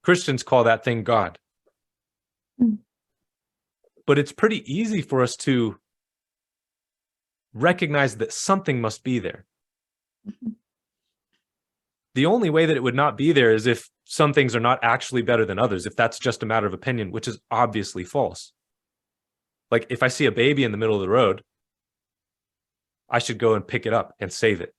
Christians call that thing God. But it's pretty easy for us to recognize that something must be there. The only way that it would not be there is if some things are not actually better than others, if that's just a matter of opinion, which is obviously false. Like if I see a baby in the middle of the road, I should go and pick it up and save it.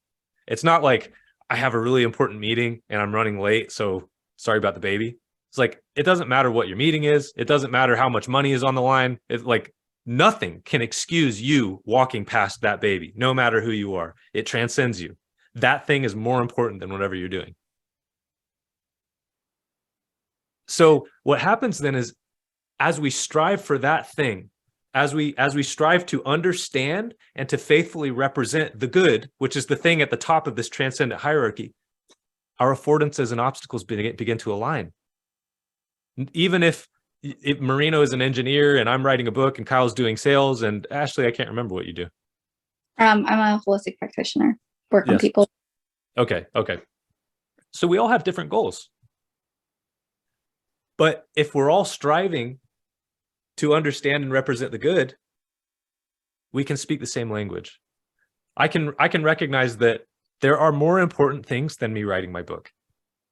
It's not like I have a really important meeting and I'm running late, so sorry about the baby. It's like, it doesn't matter what your meeting is. It doesn't matter how much money is on the line. It's like nothing can excuse you walking past that baby, no matter who you are. It transcends you. That thing is more important than whatever you're doing. So what happens then is, as we strive for that thing, as we strive to understand and to faithfully represent the good, which is the thing at the top of this transcendent hierarchy, our affordances and obstacles begin to align. Even if Marino is an engineer and I'm writing a book and Kyle's doing sales, and Ashley, I can't remember what you do. I'm a holistic practitioner, work on Yes. people. Okay. So we all have different goals. But if we're all striving to understand and represent the good, we can speak the same language. I can recognize that there are more important things than me writing my book.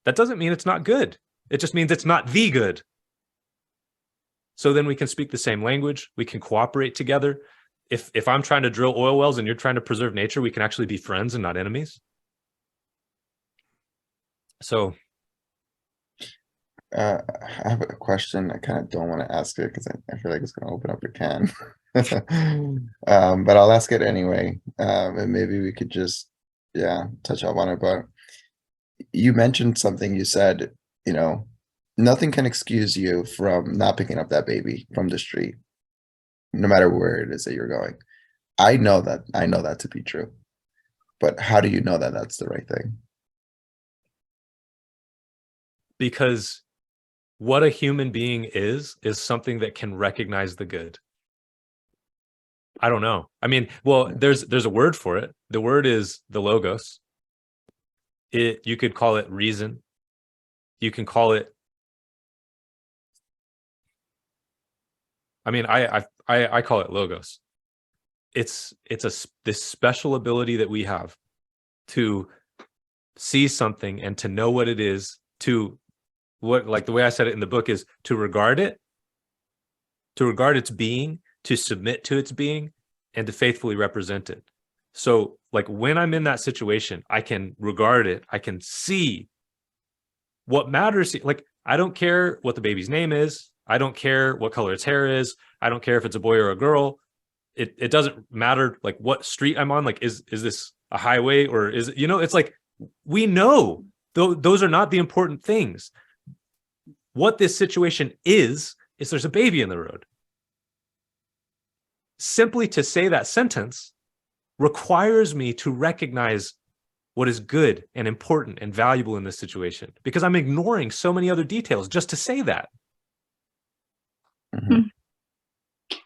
That doesn't mean it's not good. It just means it's not the good. So then we can speak the same language. We can cooperate together. If I'm trying to drill oil wells and you're trying to preserve nature, we can actually be friends and not enemies. So I have a question. I kind of don't want to ask it because I feel like it's going to open up a can. But I'll ask it anyway. And maybe we could just, touch up on it. But you mentioned something. You said, nothing can excuse you from not picking up that baby from the street, no matter where it is that you're going. I know that to be true. But how do you know that that's the right thing? because what a human being is something that can recognize the good. I don't know. I mean, well, there's a word for it. The word is the logos. You could call it reason. You can call it, I mean, I call it logos. It's this special ability that we have to see something and to know what it is, like the way I said it in the book is to regard its being, to submit to its being, and to faithfully represent it. So like when I'm in that situation, I can regard it, I can see what matters. Like, I don't care what the baby's name is. I don't care what color its hair is. I don't care if it's a boy or a girl. It doesn't matter like what street I'm on. Like, is this a highway or is it, it's like, we know those are not the important things. What this situation is there's a baby in the road. Simply to say that sentence requires me to recognize what is good and important and valuable in this situation, because I'm ignoring so many other details just to say that. Mm-hmm.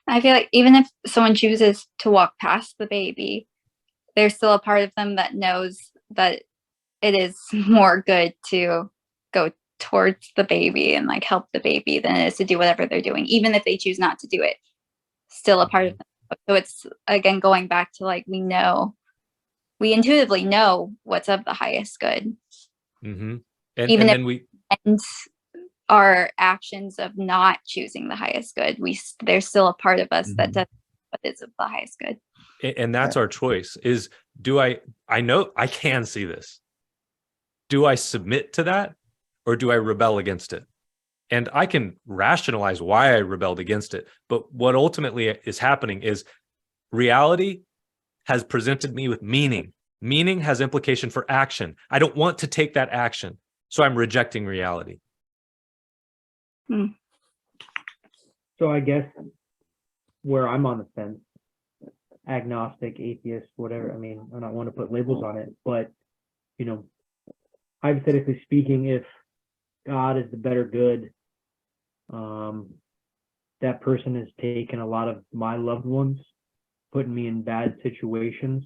I feel like even if someone chooses to walk past the baby, there's still a part of them that knows that it is more good to go towards the baby and like help the baby than it is to do whatever they're doing, even if they choose not to do it. Still a part of them. So it's again going back to like we intuitively know what's of the highest good. Mm-hmm. Even then and our actions of not choosing the highest good, there's still a part of us Mm-hmm. that does what is of the highest good. And that's our choice is, I know I can see this. Do I submit to that or do I rebel against it? And I can rationalize why I rebelled against it. But what ultimately is happening is reality has presented me with meaning. Meaning has implication for action. I don't want to take that action, so I'm rejecting reality. So I guess where I'm on the fence, agnostic, atheist, whatever. I mean, I don't want to put labels on it, but you know, hypothetically speaking, if God is the better good, that person has taken a lot of my loved ones, putting me in bad situations.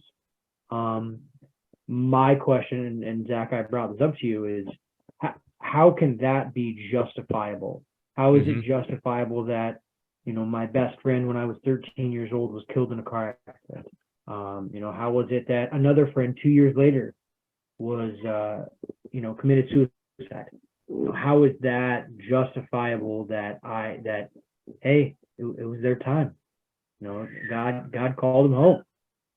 My question, and Zach, I brought this up to you, is how can that be justifiable? How is it justifiable that, you know, my best friend when I was 13 years old was killed in a car accident? You know, how was it that another friend 2 years later was, you know, committed suicide? How is that justifiable that hey, it was their time? You know, God called them home.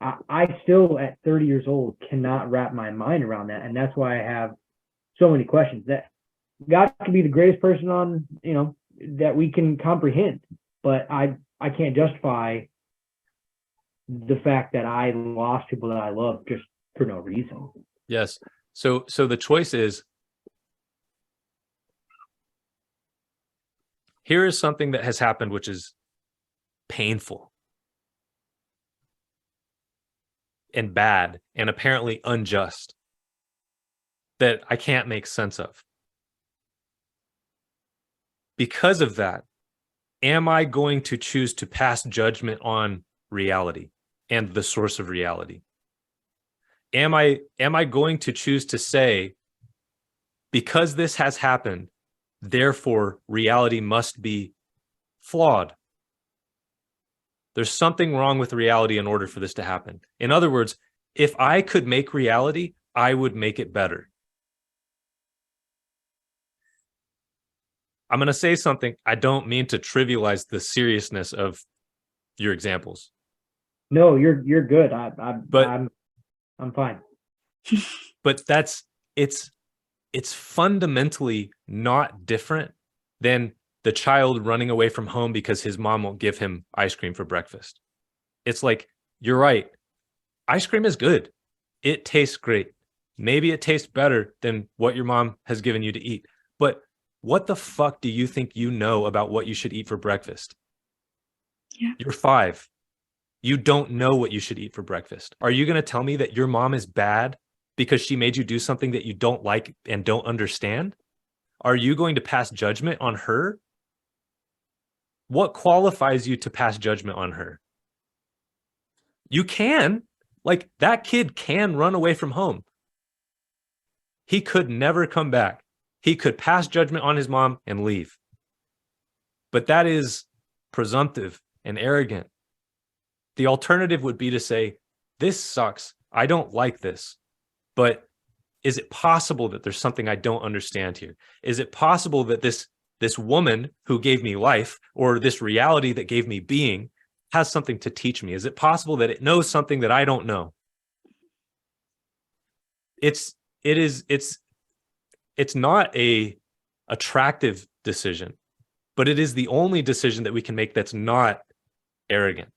I still, at 30 years old, cannot wrap my mind around that, and that's why I have so many questions. That God could be the greatest person on, you know, that we can comprehend, but I can't justify the fact that I lost people that I love just for no reason. Yes. So the choice is, here is something that has happened which is painful and bad and apparently unjust that I can't make sense of. Because of that, am I going to choose to pass judgment on reality and the source of reality? Am I going to choose to say, because this has happened, therefore reality must be flawed? There's something wrong with reality in order for this to happen. In other words, if I could make reality, I would make it better. I'm going to say something. I don't mean to trivialize the seriousness of your examples. No, you're good. I'm fine. But it's fundamentally not different than the child running away from home because his mom won't give him ice cream for breakfast. It's like, you're right. Ice cream is good. It tastes great. Maybe it tastes better than what your mom has given you to eat. But what the fuck do you think you know about what you should eat for breakfast? Yeah. You're 5. You don't know what you should eat for breakfast. Are you going to tell me that your mom is bad because she made you do something that you don't like and don't understand? Are you going to pass judgment on her? What qualifies you to pass judgment on her? You can. Like, that kid can run away from home. He could never come back. He could pass judgment on his mom and leave. But that is presumptive and arrogant. The alternative would be to say, this sucks. I don't like this. But is it possible that there's something I don't understand here? Is it possible that this woman who gave me life, or this reality that gave me being, has something to teach me? Is it possible that it knows something that I don't know? It's not a attractive decision, but it is the only decision that we can make that's not arrogant.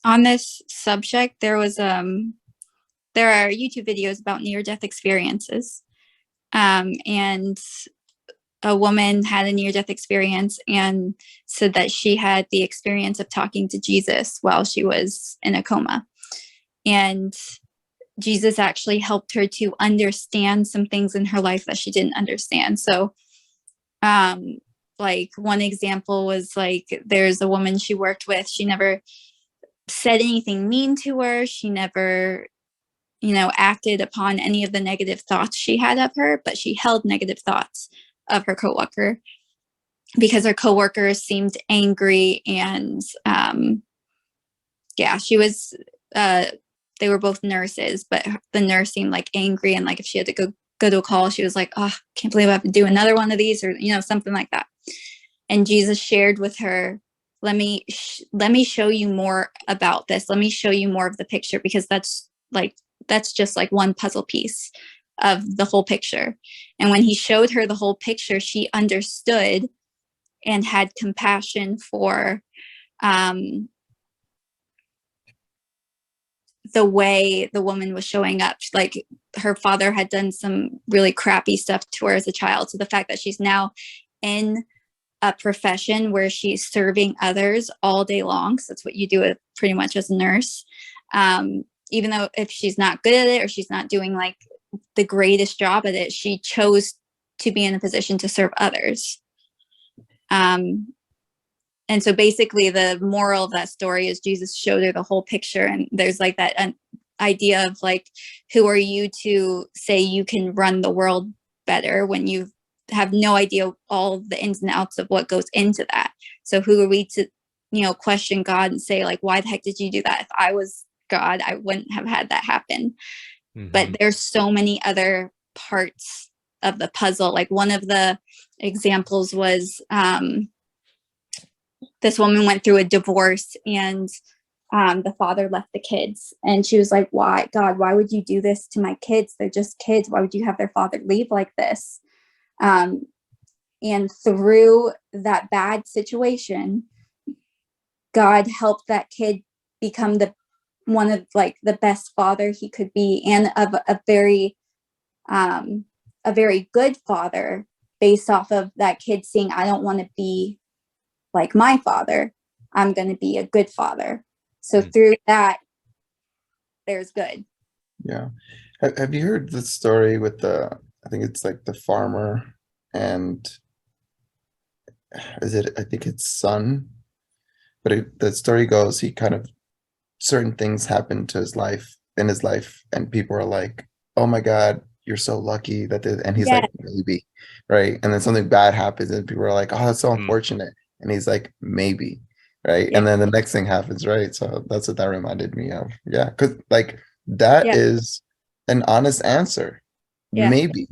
On this subject, there are YouTube videos about near-death experiences, and a woman had a near-death experience and said that she had the experience of talking to Jesus while she was in a coma, and Jesus actually helped her to understand some things in her life that she didn't understand. So, like, one example was, like, there's a woman she worked with. She never said anything mean to her. She never, acted upon any of the negative thoughts she had of her, but she held negative thoughts of her coworker because her coworker seemed angry, and she was, they were both nurses, but the nurse seemed like angry, and like if she had to go to a call, she was like, oh, can't believe I have to do another one of these, or something like that. And Jesus shared with her, let me show you more about this. Let me show you more of the picture, because that's just like one puzzle piece of the whole picture. And when he showed her the whole picture, she understood and had compassion for the way the woman was showing up. Like her father had done some really crappy stuff to her as a child. So the fact that she's now in a profession where she's serving others all day long, so that's what you do pretty much as a nurse. Even though if she's not good at it or she's not doing like the greatest job at it, she chose to be in a position to serve others. And so basically the moral of that story is Jesus showed her the whole picture. And there's like that idea of like, who are you to say you can run the world better when you have no idea all the ins and outs of what goes into that? So who are we to, question God and say like, why the heck did you do that? If I was God, I wouldn't have had that happen. But there's so many other parts of the puzzle. Like one of the examples was, this woman went through a divorce and the father left the kids. And she was like, why, God, why would you do this to my kids? They're just kids. Why would you have their father leave like this? And through that bad situation, God helped that kid become one of like the best father he could be, and of a very good father, based off of that kid saying, I don't want to be like my father, I'm going to be a good father. So through that, there's good. Yeah. Have you heard the story with I think it's like the farmer and I think it's son, but the story goes, he kind of, certain things happen to his life, and people are like, oh my God, you're so lucky that and he's like, maybe, right? And then something bad happens and people are like, oh, that's so unfortunate. And he's like, maybe, right? And then the next thing happens, right? So that's what that reminded me of. Yeah, because like that is an honest answer. Maybe.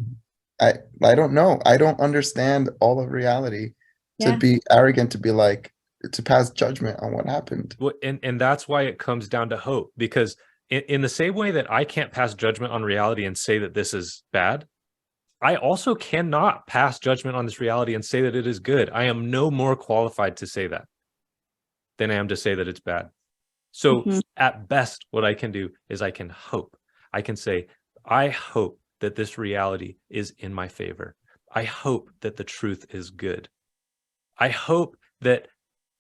I don't know. I don't understand all of reality to be arrogant, to be like, to pass judgment on what happened. Well, and that's why it comes down to hope, because in the same way that I can't pass judgment on reality and say that this is bad, I also cannot pass judgment on this reality and say that it is good. I am no more qualified to say that than I am to say that it's bad. So at best, what I can do is I can hope. I can say, I hope that this reality is in my favor. I hope that the truth is good. I hope that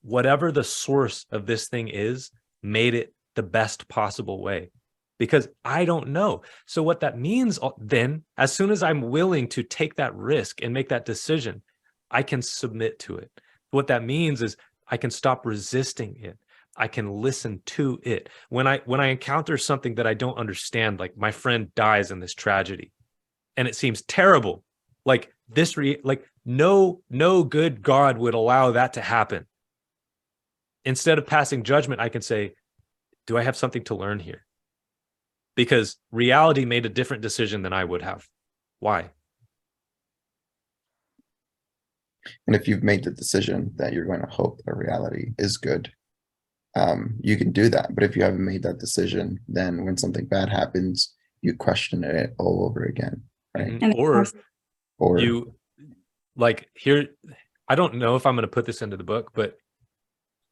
whatever the source of this thing is, made it the best possible way, because I don't know. So what that means then, as soon as I'm willing to take that risk and make that decision, I can submit to it. What that means is I can stop resisting it. I can listen to it. When I encounter something that I don't understand, like my friend dies in this tragedy, and it seems terrible, like this, no good God would allow that to happen. Instead of passing judgment, I can say, do I have something to learn here? Because reality made a different decision than I would have. Why? And if you've made the decision that you're going to hope that reality is good, you can do that. But if you haven't made that decision, then when something bad happens, you question it all over again, right? Or you, like, here, I don't know if I'm going to put this into the book, but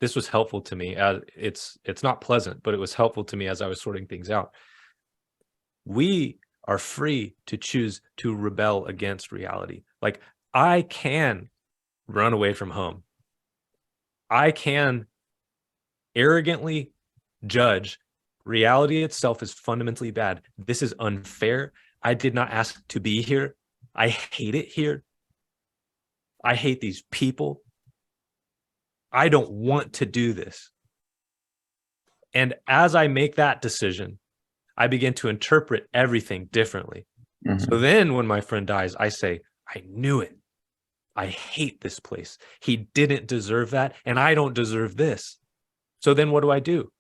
this was helpful to me. It's not pleasant, but it was helpful to me as I was sorting things out. We are free to choose to rebel against reality. Like, I can run away from home. I can arrogantly judge reality itself is fundamentally bad. This is unfair. I did not ask to be here. I hate it here. I hate these people. I don't want to do this. And as I make that decision, I begin to interpret everything differently. So then when my friend dies, I say, I knew it. I hate this place. He didn't deserve that, and I don't deserve this. So then what do?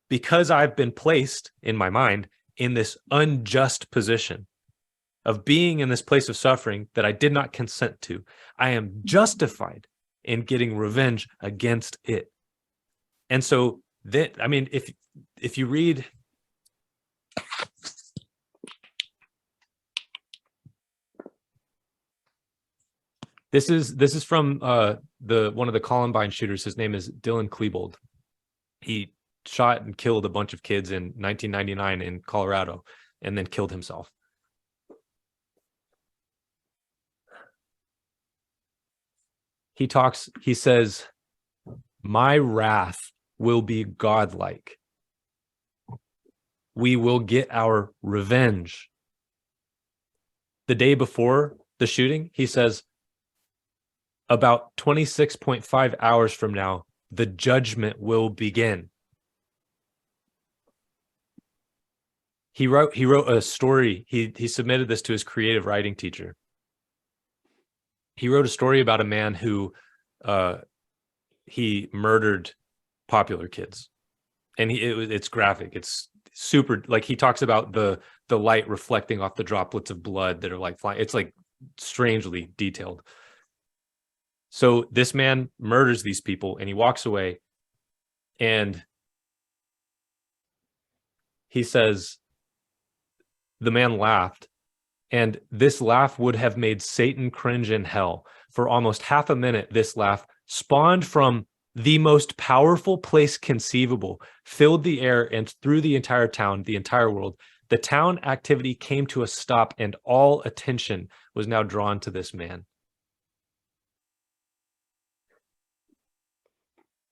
Because I've been placed in my mind in this unjust position of being in this place of suffering that I did not consent to, I am justified in getting revenge against it. And so then, I mean, if you read, this is from one of the Columbine shooters. His name is Dylan Klebold. He shot and killed a bunch of kids in 1999 in Colorado and then killed himself. He says, my wrath will be godlike. We will get our revenge. The day before the shooting, he says, about 26.5 hours from now, the judgment will begin. He wrote a story. He submitted this to his creative writing teacher. He wrote a story about a man who he murdered popular kids, and it's graphic. It's super, like, he talks about the light reflecting off the droplets of blood that are like flying. It's like strangely detailed. So this man murders these people and he walks away, and he says the man laughed, and this laugh would have made Satan cringe in hell. For almost half a minute, this laugh spawned from the most powerful place conceivable, filled the air and through the entire town, the entire world. The town activity came to a stop, and all attention was now drawn to this man.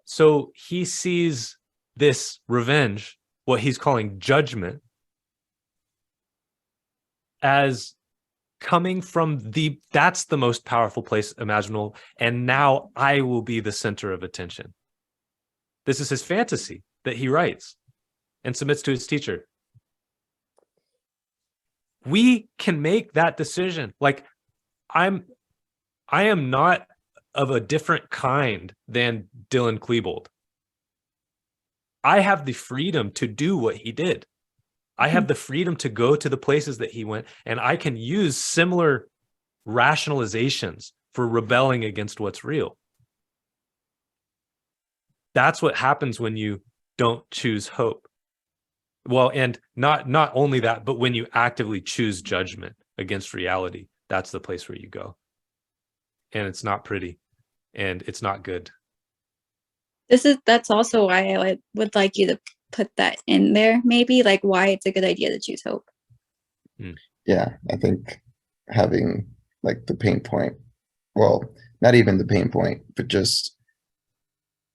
So he sees this revenge, what he's calling judgment, as coming from that's the most powerful place imaginable, and now I will be the center of attention. This is his fantasy that he writes and submits to his teacher. We can make that decision. Like, I am not of a different kind than Dylan Klebold. I have the freedom to do what he did. I have the freedom to go to the places that he went, and I can use similar rationalizations for rebelling against what's real. That's what happens when you don't choose hope. Well, and not only that, but when you actively choose judgment against reality, that's the place where you go. And it's not pretty, and it's not good. That's also why I would like you to put that in there, maybe, like, why it's a good idea to choose hope. Yeah, I think having like the pain point, well, not even the pain point, but just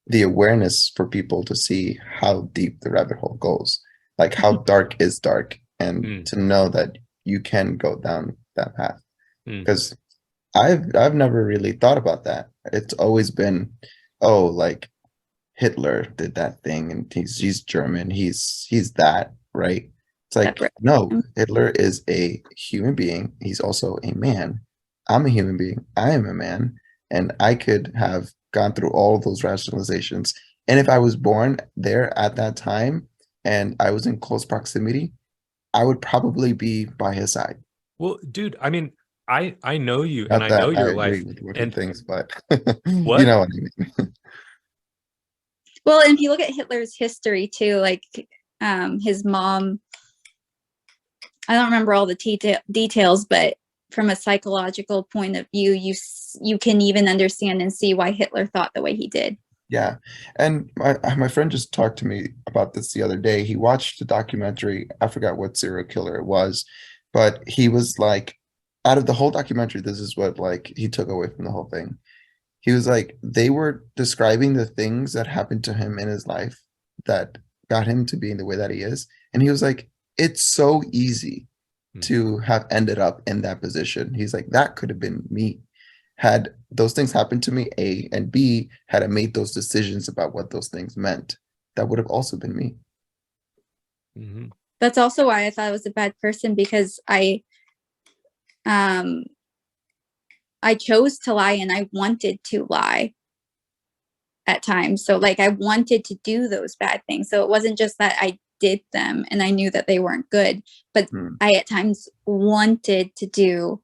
the awareness for people to see how deep the rabbit hole goes, like how dark is dark, and to know that you can go down that path. Because I've never really thought about that. It's always been, oh, like Hitler did that thing, and he's German, he's that, right? It's like, no, Hitler is a human being. He's also a man. I'm a human being. I am a man, and I could have gone through all of those rationalizations. And if I was born there at that time and I was in close proximity, I would probably be by his side. Well, dude, I mean, I know you, Not and I that know your agree life with what and he thinks, but What? you know what I mean. Well, and if you look at Hitler's history too, like his mom, I don't remember all the details, but from a psychological point of view, you can even understand and see why Hitler thought the way he did. Yeah. And my friend just talked to me about this the other day. He watched the documentary. I forgot what serial killer it was, but he was like, out of the whole documentary, this is what like he took away from the whole thing. He was like, they were describing the things that happened to him in his life that got him to being the way that he is. And he was like, it's so easy to have ended up in that position. He's like, that could have been me. Had those things happened to me, A, and B, had I made those decisions about what those things meant, that would have also been me. That's also why I thought I was a bad person, because I chose to lie, and I wanted to lie at times. So like I wanted to do those bad things. So it wasn't just that I did them and I knew that they weren't good, but I at times wanted to do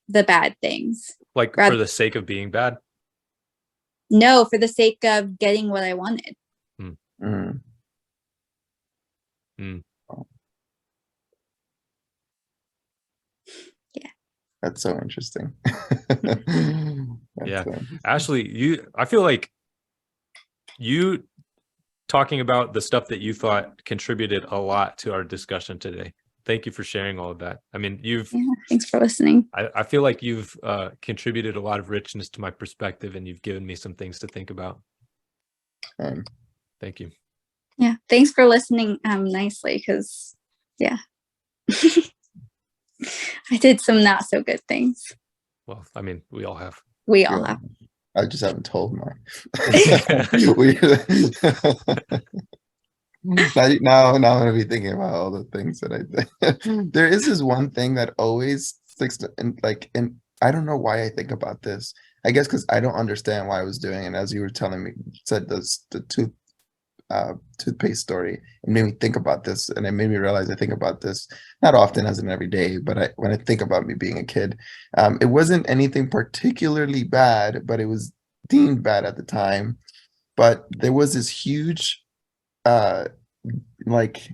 the bad things. like for the sake of being bad. No, for the sake of getting what I wanted. Yeah. That's so interesting. Yeah. Ashley, I feel like you talking about the stuff that you thought contributed a lot to our discussion today. Thank you for sharing all of that. I mean, you've, Yeah, thanks for listening. I feel like you've contributed a lot of richness to my perspective, and you've given me some things to think about. Thank you. Yeah, thanks for listening nicely, because yeah. I did some not so good things. Well, I mean, we all have. We all have. I just haven't told mine. Now I'm gonna be thinking about all the things that I did. There is this one thing that always sticks to, and I don't know why I think about this. I guess because I don't understand why I was doing it. And as you were telling me, said the toothpaste story, it made me think about this, and it made me realize I think about this not often as an everyday, but when I think about me being a kid, it wasn't anything particularly bad, but it was deemed bad at the time. But there was this huge like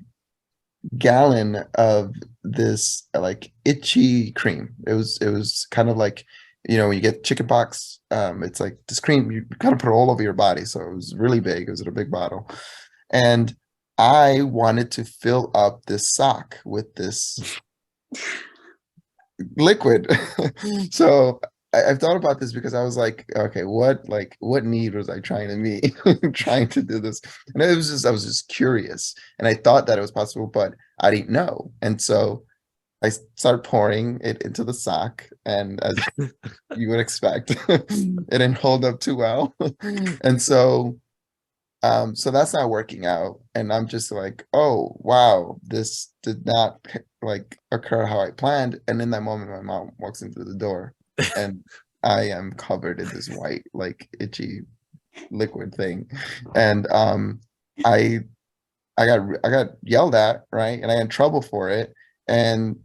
gallon of this like itchy cream. It was kind of like, you know, when you get chicken pox, it's like this cream you kind of put all over your body. So it was really big. It was in a big bottle. And I wanted to fill up this sock with this liquid. So I've thought about this because I was like, okay, what need was I trying to meet trying to do this? And I was just curious, and I thought that it was possible, but I didn't know. And so I started pouring it into the sock, and as you would expect, it didn't hold up too well. And so that's not working out. And I'm just like, oh wow, this did not like occur how I planned. And in that moment, my mom walks into the door, and I am covered in this white, like itchy liquid thing. And I got yelled at, right? And I got in trouble for it. And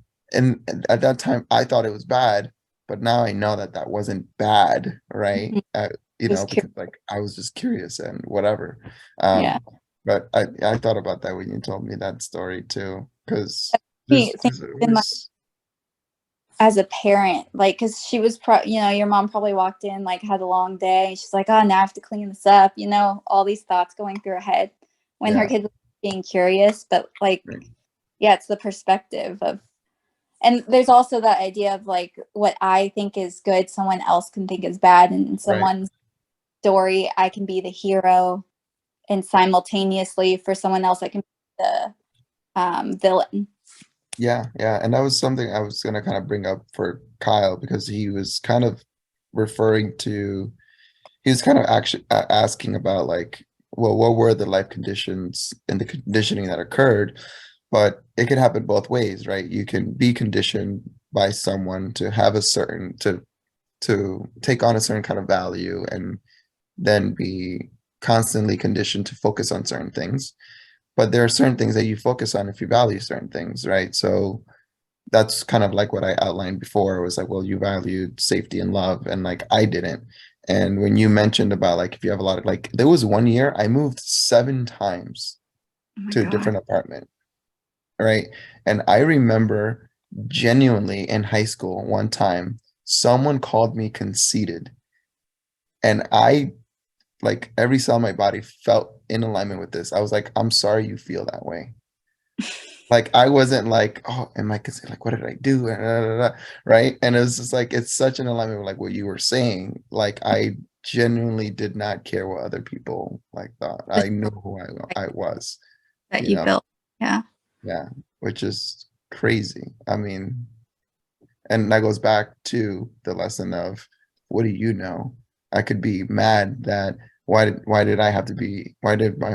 at that time I thought it was bad, but now I know that that wasn't bad, right? You know, because like I was just curious and whatever. Yeah. But I thought about that when you told me that story too, because as a parent, like, because she was you know, your mom probably walked in, like, had a long day, she's like, oh, now I have to clean this up, you know, all these thoughts going through her head when her kid was being curious. But like, yeah, it's the perspective of, and there's also that idea of like, what I think is good, someone else can think is bad, and in someone's story, I can be the hero, and simultaneously for someone else, I can be the villain. Yeah, and that was something I was gonna kind of bring up for Kyle, because he was kind of actually asking about like, well, what were the life conditions and the conditioning that occurred? But it can happen both ways, right? You can be conditioned by someone to have to take on a certain kind of value, and then be constantly conditioned to focus on certain things. But there are certain things that you focus on if you value certain things, right? So that's kind of like what I outlined before. It was like, well, you valued safety and love, and like I didn't. And when you mentioned about like, if you have a lot of, like, there was one year I moved 7 times to a different apartment, right? And I remember genuinely in high school, one time someone called me conceited, and I, like, every cell in my body felt in alignment with this. I was like, I'm sorry you feel that way. Like, I wasn't like, oh, am I conceited? Like, what did I do? Right? And it was just like, it's such an alignment with like what you were saying. Like, I genuinely did not care what other people like thought. I knew who I was. That you built. Yeah. Yeah, which is crazy. I mean, and that goes back to the lesson of, what do you know? I could be mad that why did my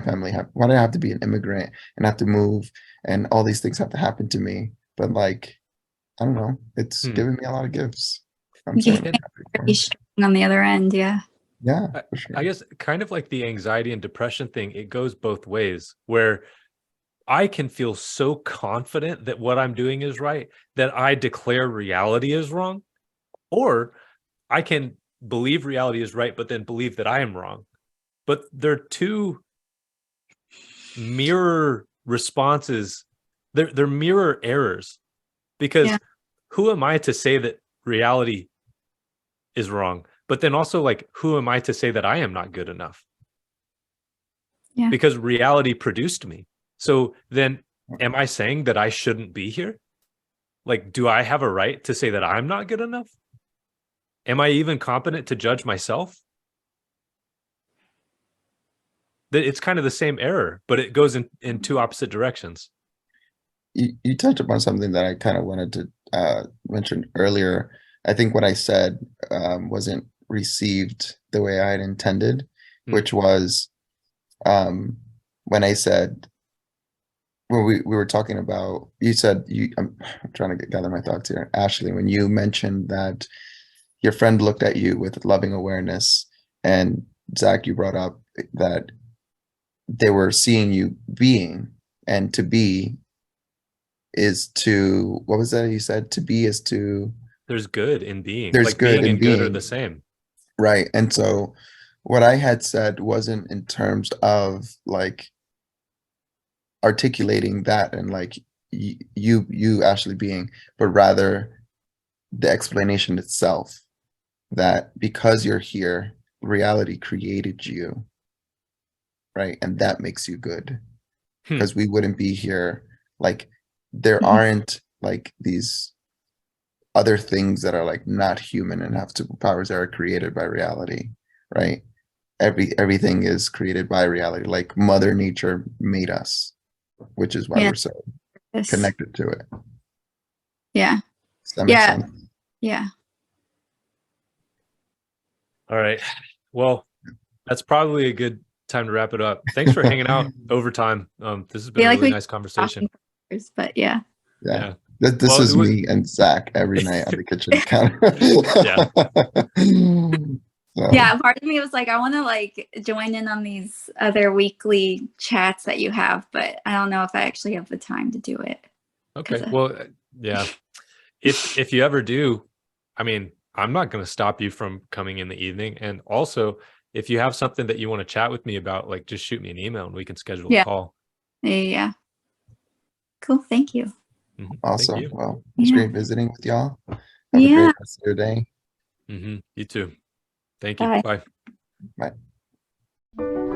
family why did I have to be an immigrant and have to move, and all these things have to happen to me? But like, I don't know, it's giving me a lot of gifts. I'm so happy for it. On the other end, yeah. Yeah, for sure. I guess kind of like the anxiety and depression thing, it goes both ways, where I can feel so confident that what I'm doing is right that I declare reality is wrong, or I can believe reality is right, but then believe that I am wrong. But they're two mirror responses. They're mirror errors, because who am I to say that reality is wrong? But then also, like, who am I to say that I am not good enough? Yeah. because reality produced me. So then am I saying that I shouldn't be here? Like, do I have a right to say that I'm not good enough? Am I even competent to judge myself? That it's kind of the same error, but it goes in two opposite directions. You touched upon something that I kind of wanted to mention earlier. I think what I said wasn't received the way I had intended, which was when I said, when we were talking about, you said, I'm trying to gather my thoughts here. Ashley, when you mentioned that your friend looked at you with loving awareness, and Zach, you brought up that they were seeing you being, and to be is to, what was that you said? To be is to, There's good in being. There's Like good being in and good are being. the same. right? And so what I had said wasn't in terms of like articulating that and like you actually being, but rather the explanation itself, that because you're here, reality created you, right? And that makes you good, Hmm. because we wouldn't be here. Like there Mhm. aren't like these other things that are like not human and have superpowers that are created by reality, right? Everything is created by reality. Like Mother Nature made us, which is why Yeah. we're so Yes. connected to it. Yeah. Does that make Yeah. sense? Yeah. All right. Well, that's probably a good time to wrap it up. Thanks for hanging out over time. This has been Yeah, a like really we nice conversation. But yeah. Yeah. Yeah. This Well, is it was- me and Zach every night on the kitchen counter. Yeah. So, Yeah, part of me was like, I want to like join in on these other weekly chats that you have, but I don't know if I actually have the time to do it. Okay. 'Cause, Well, yeah. If you ever do, I mean, I'm not going to stop you from coming in the evening. And also, if you have something that you want to chat with me about, like just shoot me an email and we can schedule a Yeah. call. Yeah. Cool. Thank you. Mhm. Thank awesome. you. Well, it's Yeah. great visiting with y'all. Have a Yeah. great rest of your day. You too. Thank you. Bye. Bye. Bye.